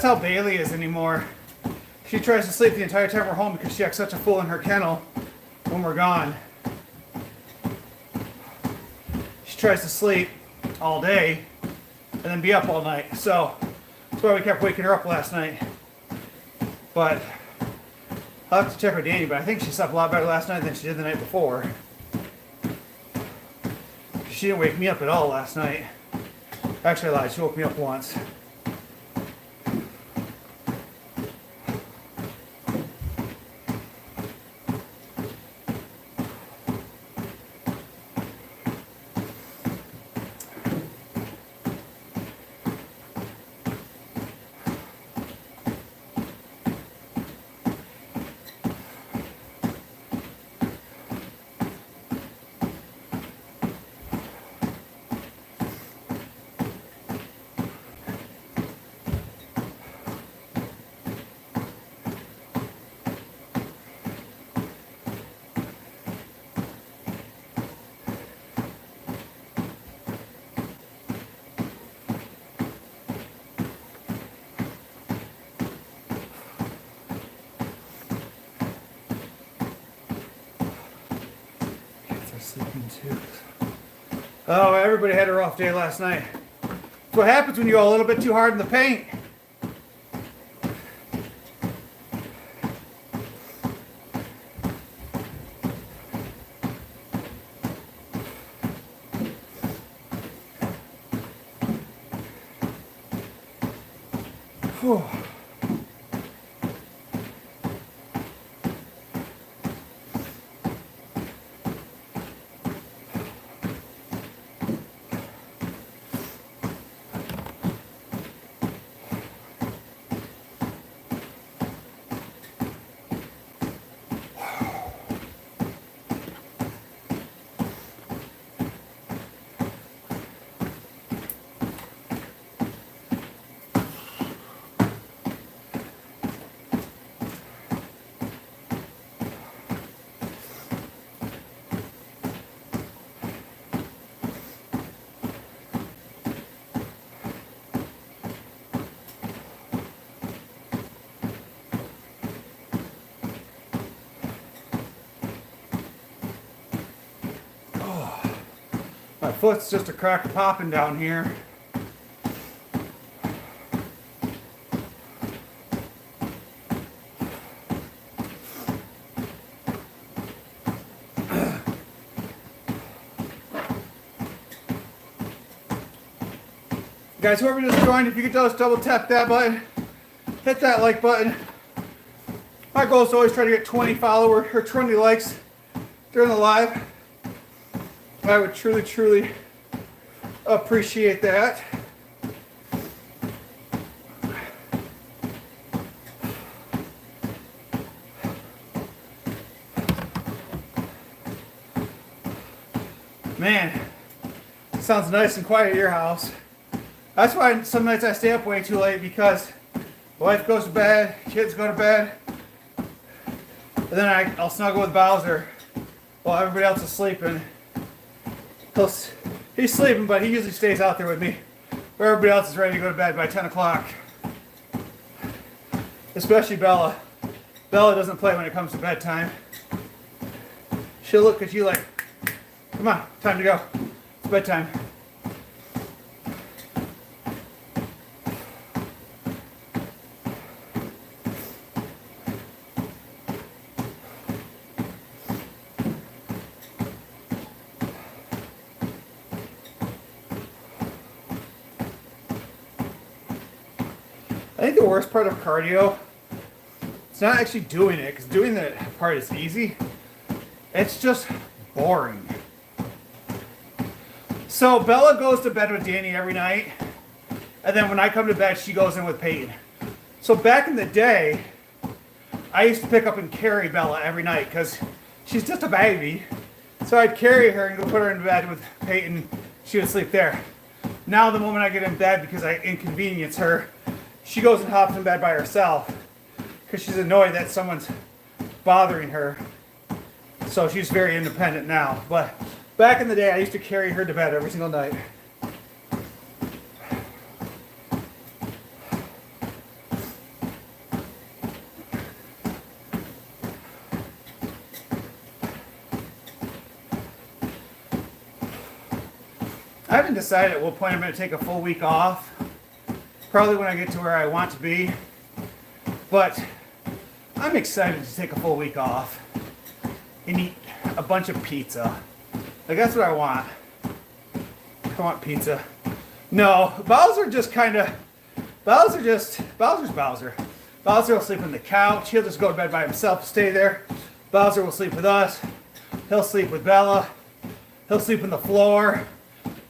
how Bailey is anymore. She tries to sleep the entire time we're home because she acts such a fool in her kennel when we're gone. She tries to sleep all day and then be up all night. So that's why we kept waking her up last night. But I'll have to check with Danny, but I think she slept a lot better last night than she did the night before. She didn't wake me up at all last night. Actually, I lied. She woke me up once. Sleeping too. Oh, everybody had a rough day last night. That's what happens when you go a little bit too hard in the paint. Whew. My foot's just a crack popping down here. Guys, whoever just joined, if you could just double tap that button, hit that like button. My goal is to always try to get 20 followers or 20 likes during the live. I would truly appreciate that. Man, it sounds nice and quiet at your house. That's why some nights I stay up way too late, because the wife goes to bed, kids go to bed, and then I'll snuggle with Bowser while everybody else is sleeping. He's sleeping, but he usually stays out there with me, where everybody else is ready to go to bed by 10 o'clock. Especially Bella. Bella doesn't play when it comes to bedtime. She'll look at you like, come on, time to go. It's bedtime. I think the worst part of cardio, it's not actually doing it, because doing that part is easy. It's just boring. So Bella goes to bed with Danny every night, and then when I come to bed, she goes in with Peyton. So back in the day, I used to pick up and carry Bella every night because she's just a baby. So I'd carry her and go put her in bed with Peyton. She would sleep there. Now the moment I get in bed, because I inconvenience her, she goes and hops in bed by herself because she's annoyed that someone's bothering her. So she's very independent now. But back in the day, I used to carry her to bed every single night. I haven't decided at what point I'm going to take a full week off. Probably when I get to where I want to be. But I'm excited to take a full week off and eat a bunch of pizza. Like, that's what I want. I want pizza. No, Bowser's Bowser. Bowser will sleep on the couch. He'll just go to bed by himself, stay there. Bowser will sleep with us. He'll sleep with Bella. He'll sleep on the floor.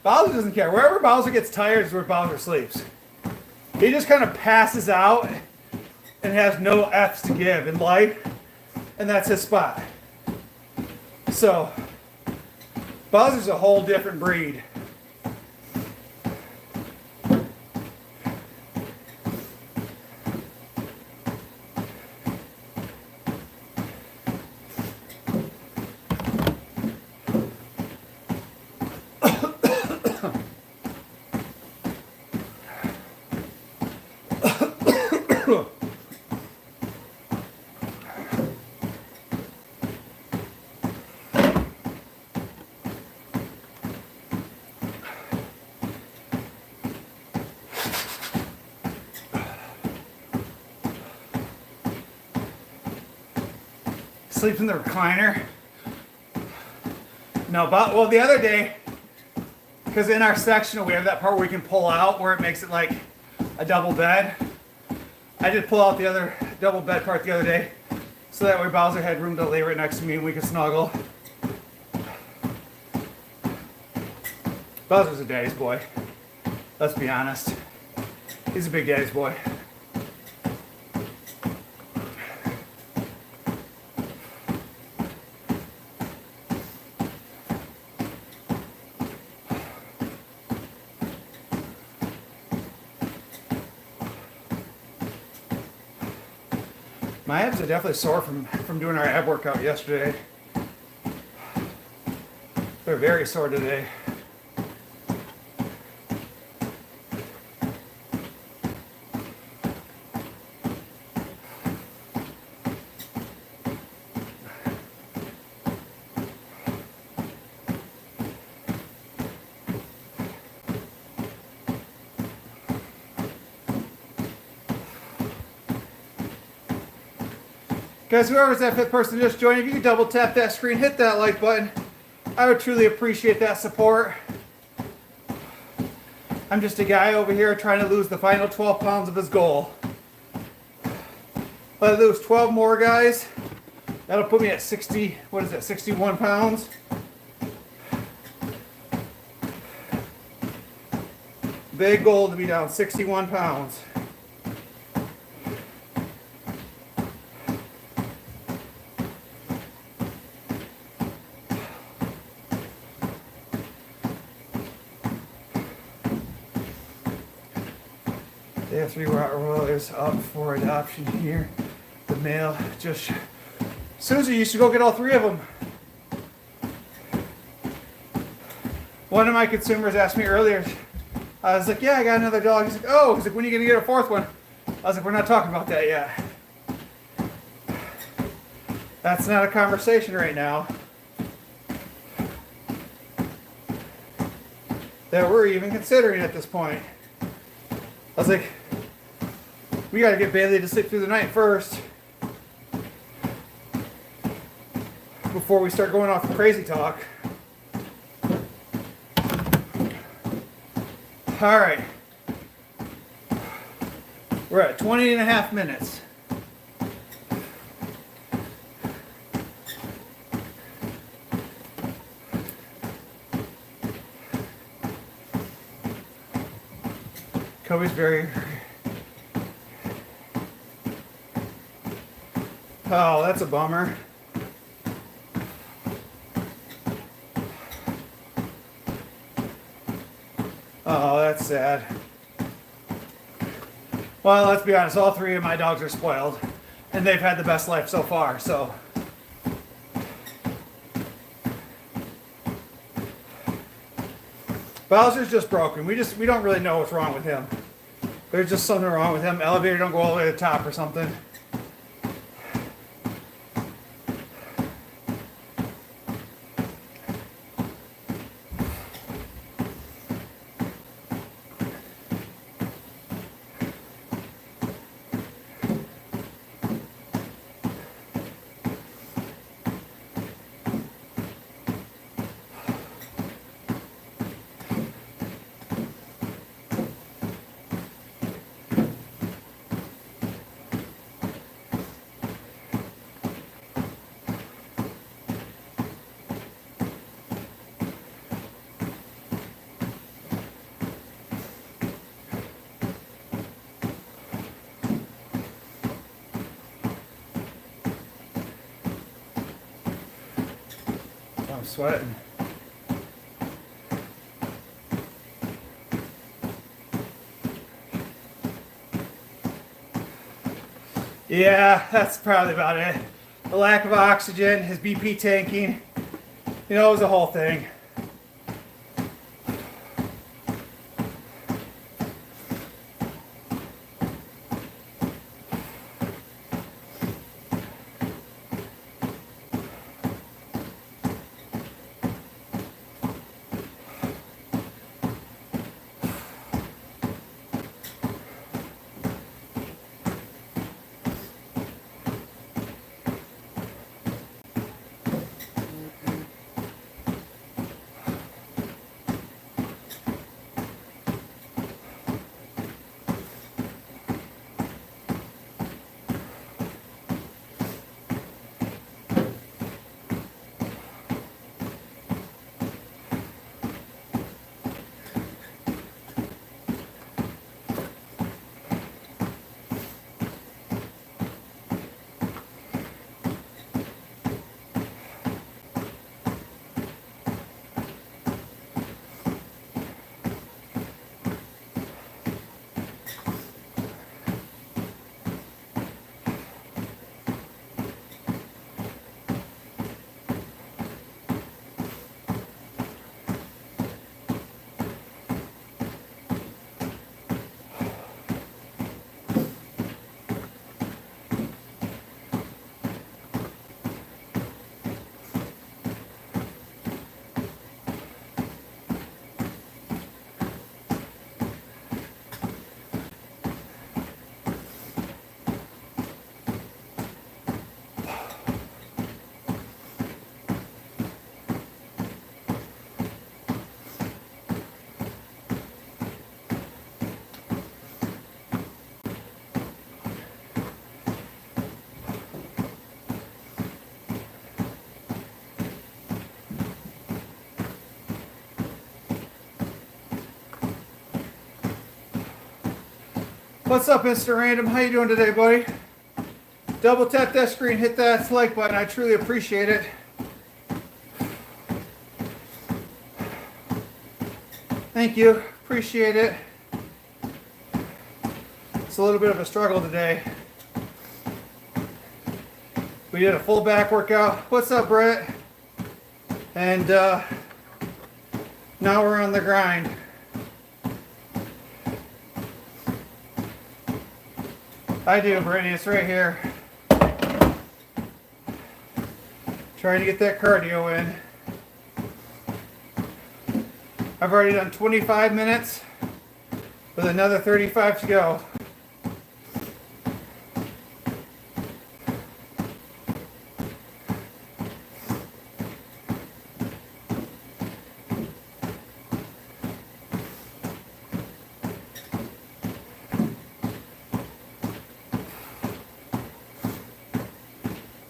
Bowser doesn't care. Wherever Bowser gets tired is where Bowser sleeps. He just kind of passes out and has no F's to give in life, and that's his spot. So, Bowser's a whole different breed. Sleep in the recliner. No, but well, the other day, because in our sectional we have that part where we can pull out, where it makes it like a double bed. I did pull out the other double bed part the other day, so that way Bowser had room to lay right next to me and we could snuggle. Bowser's a daddy's boy. Let's be honest. He's a big daddy's boy. My abs are definitely sore from doing our ab workout yesterday. They're very sore today. Guys, whoever's that fifth person just joined, if you could double tap that screen, hit that like button, I would truly appreciate that support. I'm just a guy over here trying to lose the final 12 pounds of his goal. If I lose 12 more, guys, that'll put me at 61 pounds. Big goal to be down 61 pounds. Day 3 Rottweiler is up for adoption here. The male just... Susie used to go get all 3 of them. One of my consumers asked me earlier, I was like, yeah, I got another dog. He's like, oh, he's like, when are you going to get a 4th one? I was like, we're not talking about that yet. That's not a conversation right now that we're even considering at this point. I was like, we got to get Bailey to sleep through the night first before we start going off the crazy talk. All right. We're at 20 and a half minutes. Kobe's very... Oh, that's a bummer. Oh, that's sad. Well, let's be honest, all three of my dogs are spoiled, and they've had the best life so far, so. Bowser's just broken. We don't really know what's wrong with him. There's just something wrong with him. Elevator don't go all the way to the top or something. I'm sweating. Yeah, that's probably about it. The lack of oxygen, his BP tanking, you know, it was the whole thing. What's up, Mr. Random? How you doing today, buddy? Double tap that screen, hit that like button. I truly appreciate it. Thank you. Appreciate it. It's a little bit of a struggle today. We did a full back workout. What's up, Brett? And now we're on the grind. I do, Brittany. It's right here. Trying to get that cardio in. I've already done 25 minutes with another 35 to go.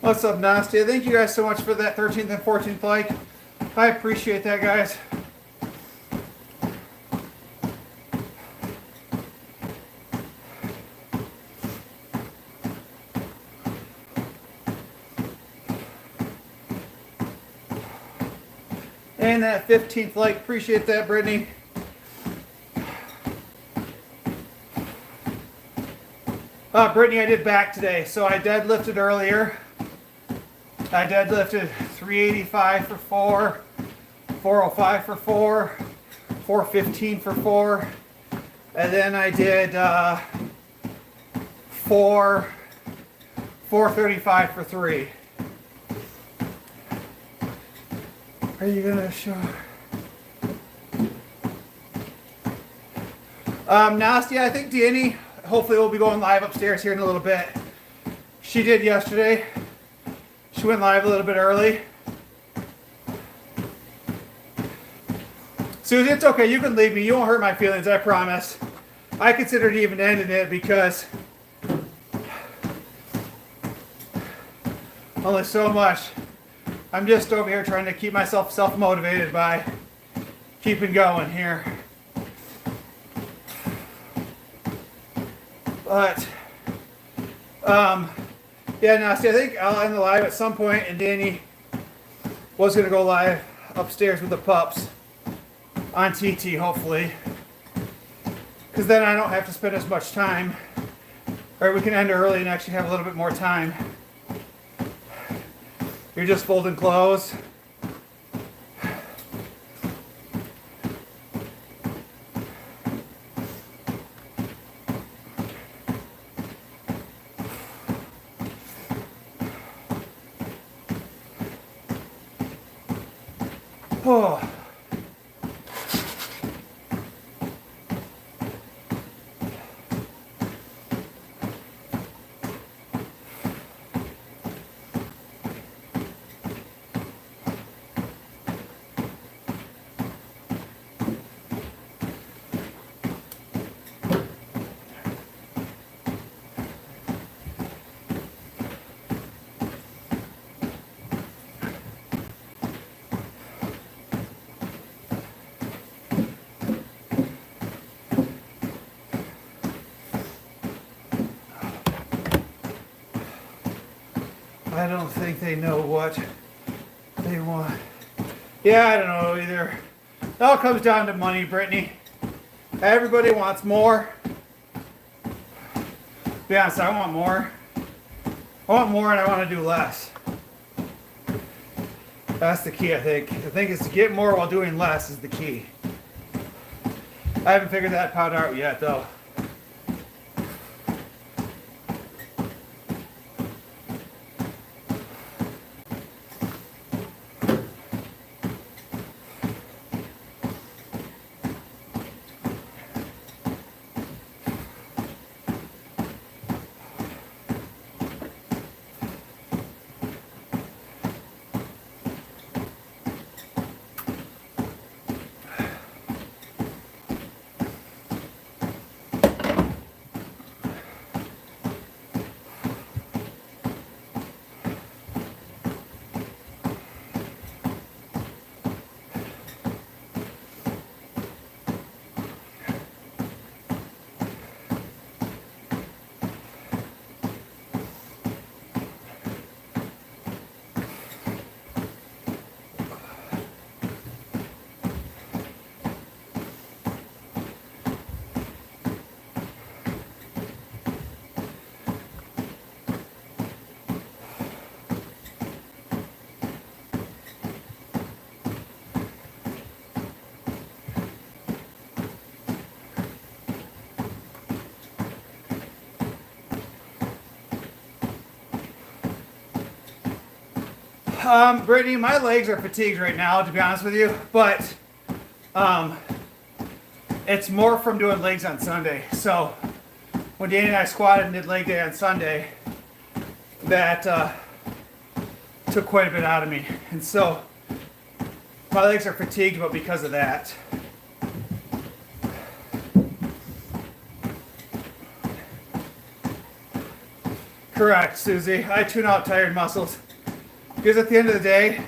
What's up, Nasty? Thank you guys so much for that 13th and 14th like. I appreciate that, guys. And that 15th like, appreciate that, Brittany. Brittany, I did back today, so I deadlifted earlier. I deadlifted 385 for 4, 405 for 4, 415 for 4, and then I did 435 for 3. Are you gonna show? Nasty, I think Danny hopefully we'll be going live upstairs here in a little bit. She did yesterday. She went live a little bit early. Susie, it's okay. You can leave me. You won't hurt my feelings, I promise. I considered even ending it because only so much. I'm just over here trying to keep myself self-motivated by keeping going here. But, yeah, Nasty, I think I'll end the live at some point, and Danny was going to go live upstairs with the pups on TT, hopefully. Because then I don't have to spend as much time. Or we can end early and actually have a little bit more time. You're just folding clothes. Oh. I don't think they know what they want. Yeah, I don't know either. It all comes down to money, Brittany. Everybody wants more. To be honest, I want more. I want more and I want to do less. That's the key, I think. The thing is to get more while doing less is the key. I haven't figured that part out yet, though. Brittany, my legs are fatigued right now, to be honest with you, but it's more from doing legs on Sunday. So when Danny and I squatted and did leg day on Sunday, that took quite a bit out of me. And so my legs are fatigued, but because of that. Correct, Susie. I tune out tired muscles. Because at the end of the day,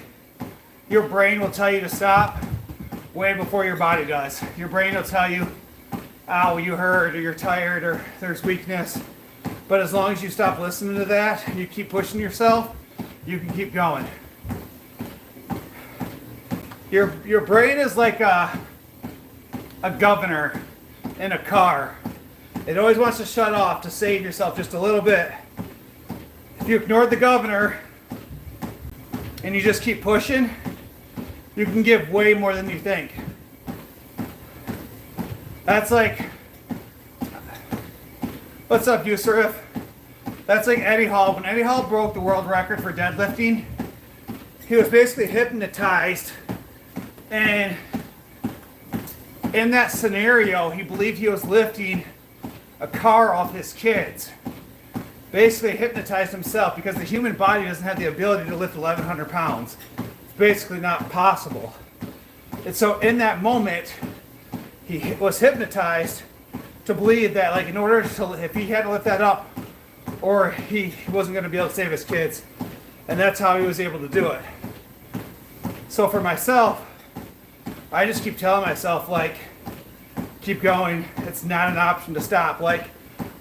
your brain will tell you to stop way before your body does. Your brain will tell you, ow, you hurt, or you're tired, or there's weakness. But as long as you stop listening to that, and you keep pushing yourself, you can keep going. Your brain is like a governor in a car. It always wants to shut off to save yourself just a little bit. If you ignore the governor and you just keep pushing, you can give way more than you think. That's like, what's up, Yusuf? That's like Eddie Hall. When Eddie Hall broke the world record for deadlifting, he was basically hypnotized, and in that scenario, he believed he was lifting a car off his kids. Basically hypnotized himself, because the human body doesn't have the ability to lift 1,100 pounds. It's basically not possible. And so in that moment, he was hypnotized to believe that, like, in order to, if he had to lift that up, or he wasn't going to be able to save his kids. And that's how he was able to do it. So for myself, I just keep telling myself, like, keep going. It's not an option to stop. Like,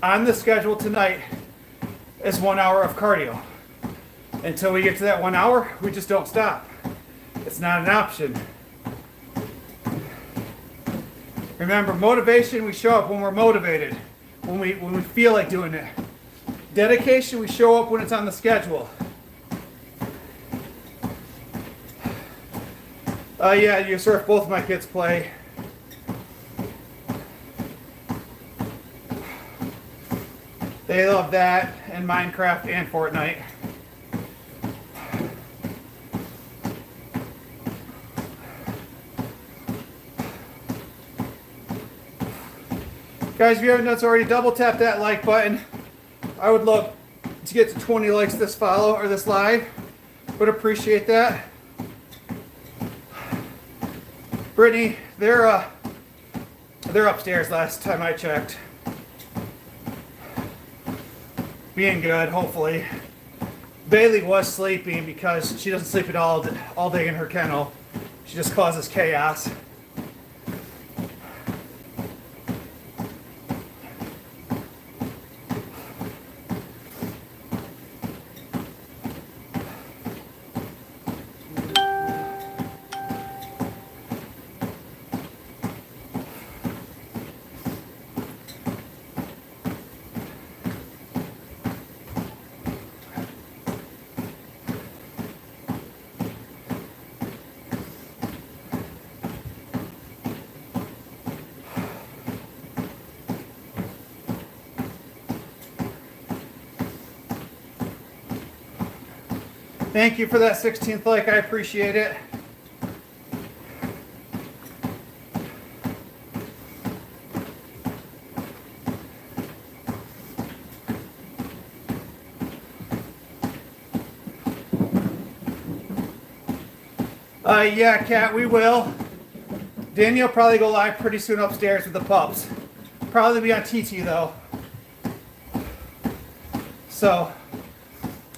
on the schedule tonight is 1 hour of cardio. Until we get to that 1 hour, we just don't stop. It's not an option. Remember, motivation, we show up when we're motivated, when we feel like doing it. Dedication, we show up when it's on the schedule. Yeah, you surf, both of my kids play. They love that, and Minecraft and Fortnite. Guys, if you haven't done so already, double tap that like button. I would love to get to 20 likes this follow or this live. Would appreciate that. Brittany, they're upstairs last time I checked. Being good, hopefully. Bailey was sleeping because she doesn't sleep at all day in her kennel. She just causes chaos. Thank you for that 16th like. I appreciate it. Yeah, Kat, we will. Daniel will probably go live pretty soon upstairs with the pups. Probably be on TT though. So,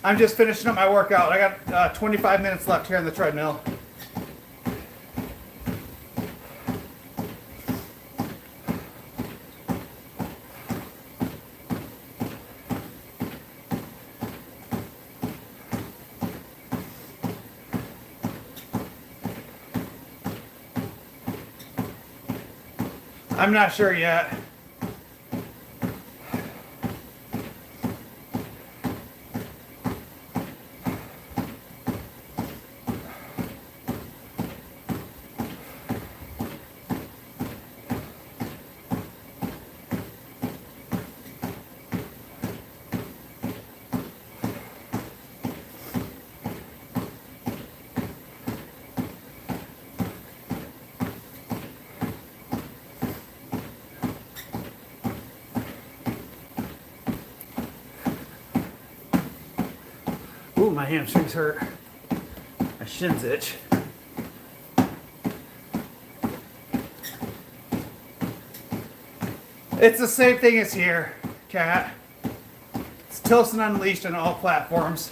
I'm just finishing up my workout. I got 25 minutes left here on the treadmill. I'm not sure yet. Ooh, my hamstrings hurt. My shins itch. It's the same thing as here, Kat. It's Tilson Unleashed on all platforms.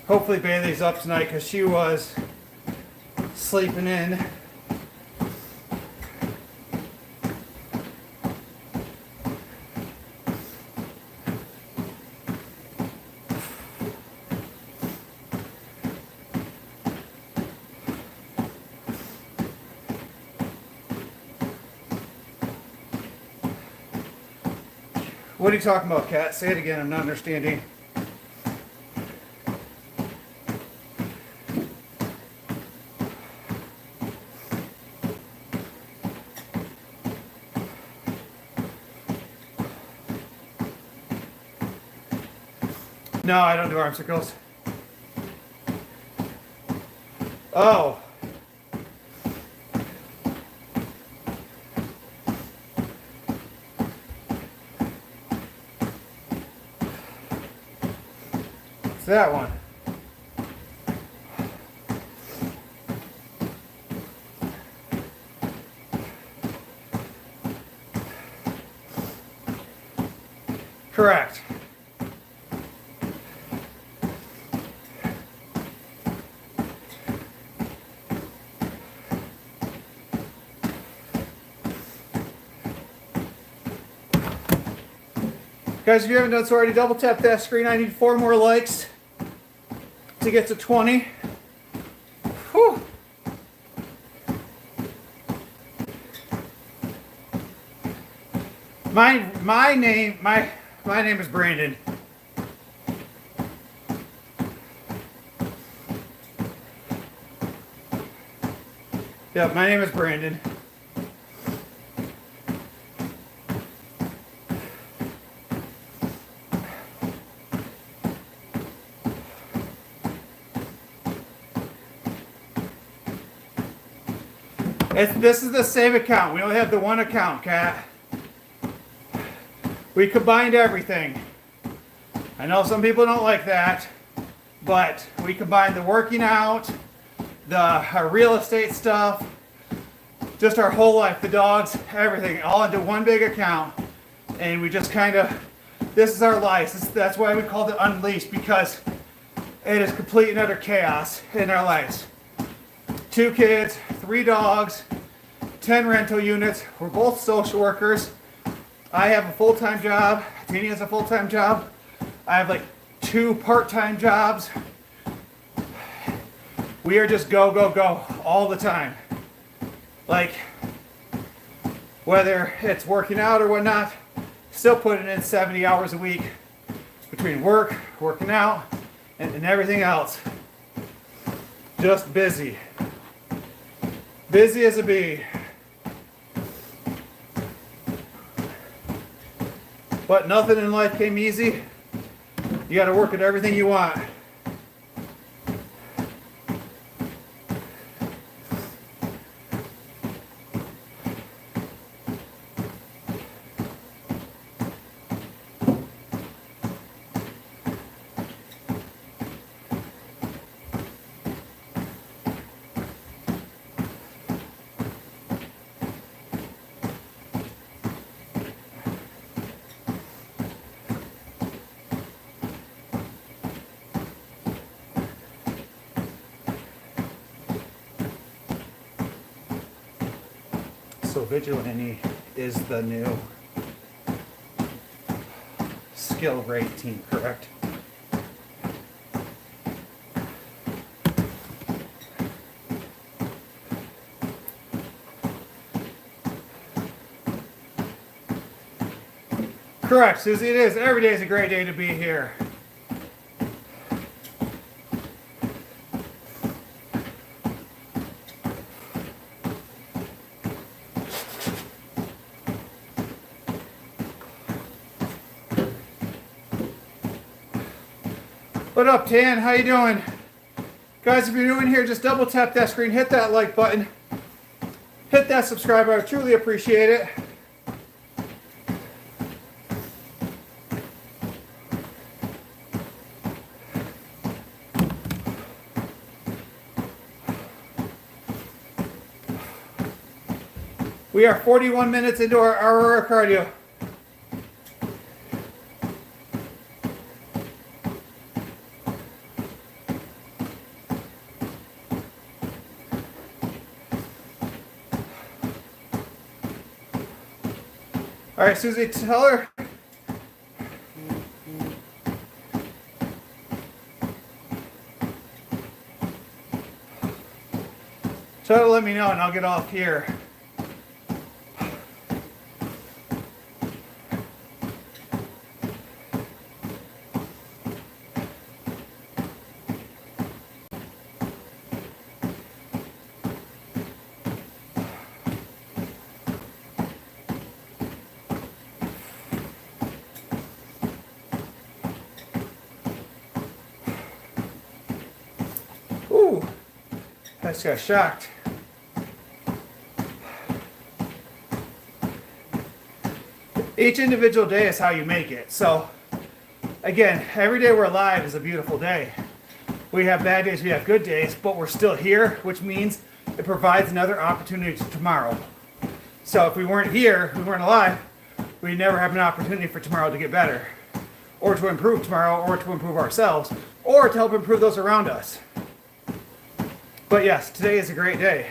Hopefully Bailey's up tonight because she was sleeping in. What are you talking about, Kat? Say it again, I'm not understanding. No, I don't do arm circles. Oh. It's that one. Correct. Guys, if you haven't done so already, double tap that screen. I need 4 more likes to get to 20. Whew. My name is Brandon. Yeah, my name is Brandon. This is the same account. We only have the one account, Kat. We combined everything. I know some people don't like that, but we combined the working out, our real estate stuff, just our whole life, the dogs, everything, all into one big account. And we just kind of, this is our life. That's why we called it Unleashed, because it is complete and utter chaos in our lives. 2 kids, 3 dogs, 10 rental units. We're both social workers. I have a full-time job. Tini has a full-time job. I have like 2 part-time jobs. We are just go, go, go all the time. Like, whether it's working out or whatnot, still putting in 70 hours a week between work, working out, and everything else. Just busy. Busy as a bee. But nothing in life came easy. You got to work at everything you want. So Vigilante is the new skill rate team, correct? Correct, Susie, it is. Every day is a great day to be here. What up, Tan? How you doing? Guys, if you're new in here, just double tap that screen, hit that like button, hit that subscribe. I truly appreciate it. We are 41 minutes into our hour of cardio. All right, Susie, tell her. Tell her to let me know and I'll get off here. Ooh, I just got shocked. Each individual day is how you make it. So, again, every day we're alive is a beautiful day. We have bad days, we have good days, but we're still here, which means it provides another opportunity to tomorrow. So if we weren't here, we weren't alive, we'd never have an opportunity for tomorrow to get better, or to improve tomorrow, or to improve ourselves, or to help improve those around us. But yes, today is a great day.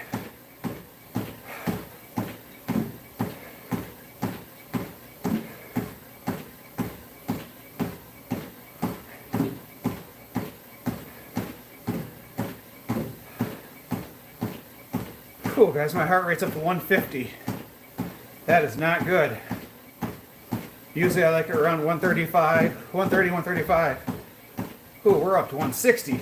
Cool, guys, my heart rate's up to 150. That is not good. Usually I like it around 135, 130, 135. Ooh, we're up to 160.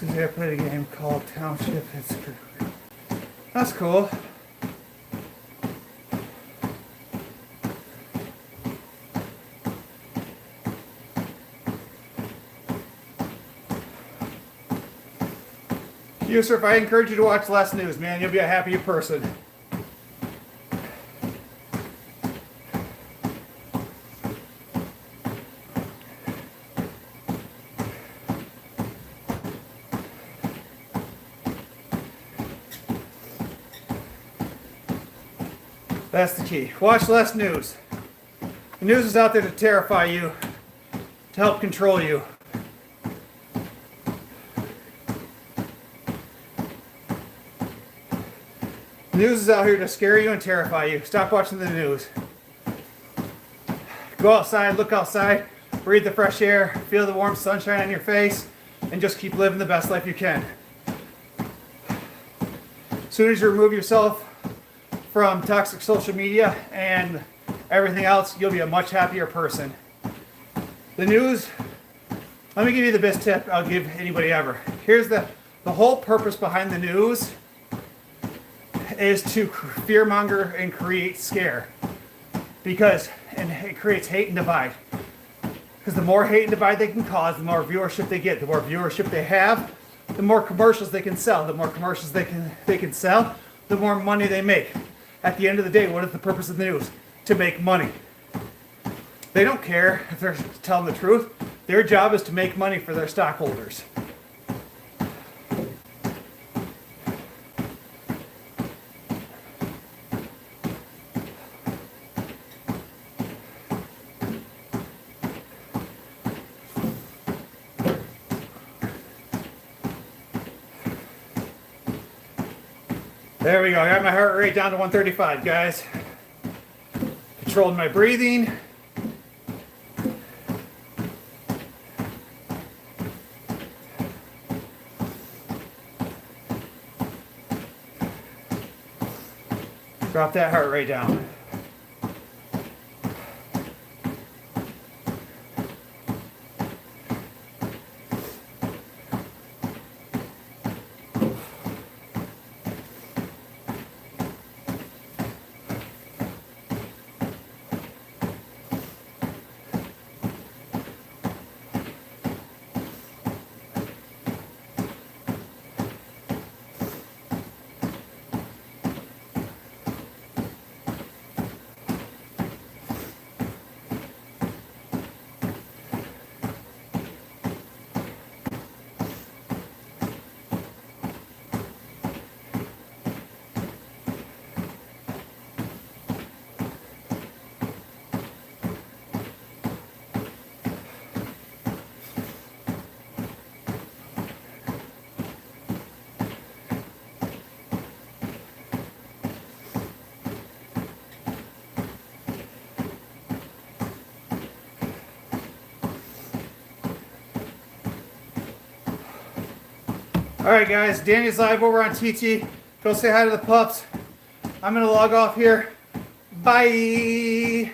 I played a game called Township. That's cool. Yusuf, I encourage you to watch less news, man. You'll be a happier person. That's the key. Watch less news. The news is out there to terrify you, to help control you. The news is out here to scare you and terrify you. Stop watching the news. Go outside, look outside, breathe the fresh air, feel the warm sunshine on your face, and just keep living the best life you can. As soon as you remove yourself from toxic social media and everything else, you'll be a much happier person. The news, let me give you the best tip I'll give anybody ever. Here's the The whole purpose behind the news is to fearmonger and create scare. And it creates hate and divide. Because the more hate and divide they can cause, the more viewership they get. The more viewership they have, the more commercials they can sell. The more commercials they can sell, the more money they make. At the end of the day, what is the purpose of the news? To make money. They don't care if they're telling the truth. Their job is to make money for their stockholders. There we go. I got my heart rate down to 135, guys. Controlled my breathing. Drop that heart rate down. Alright guys, Danny's live over on TT. Go say hi to the pups. I'm going to log off here. Bye!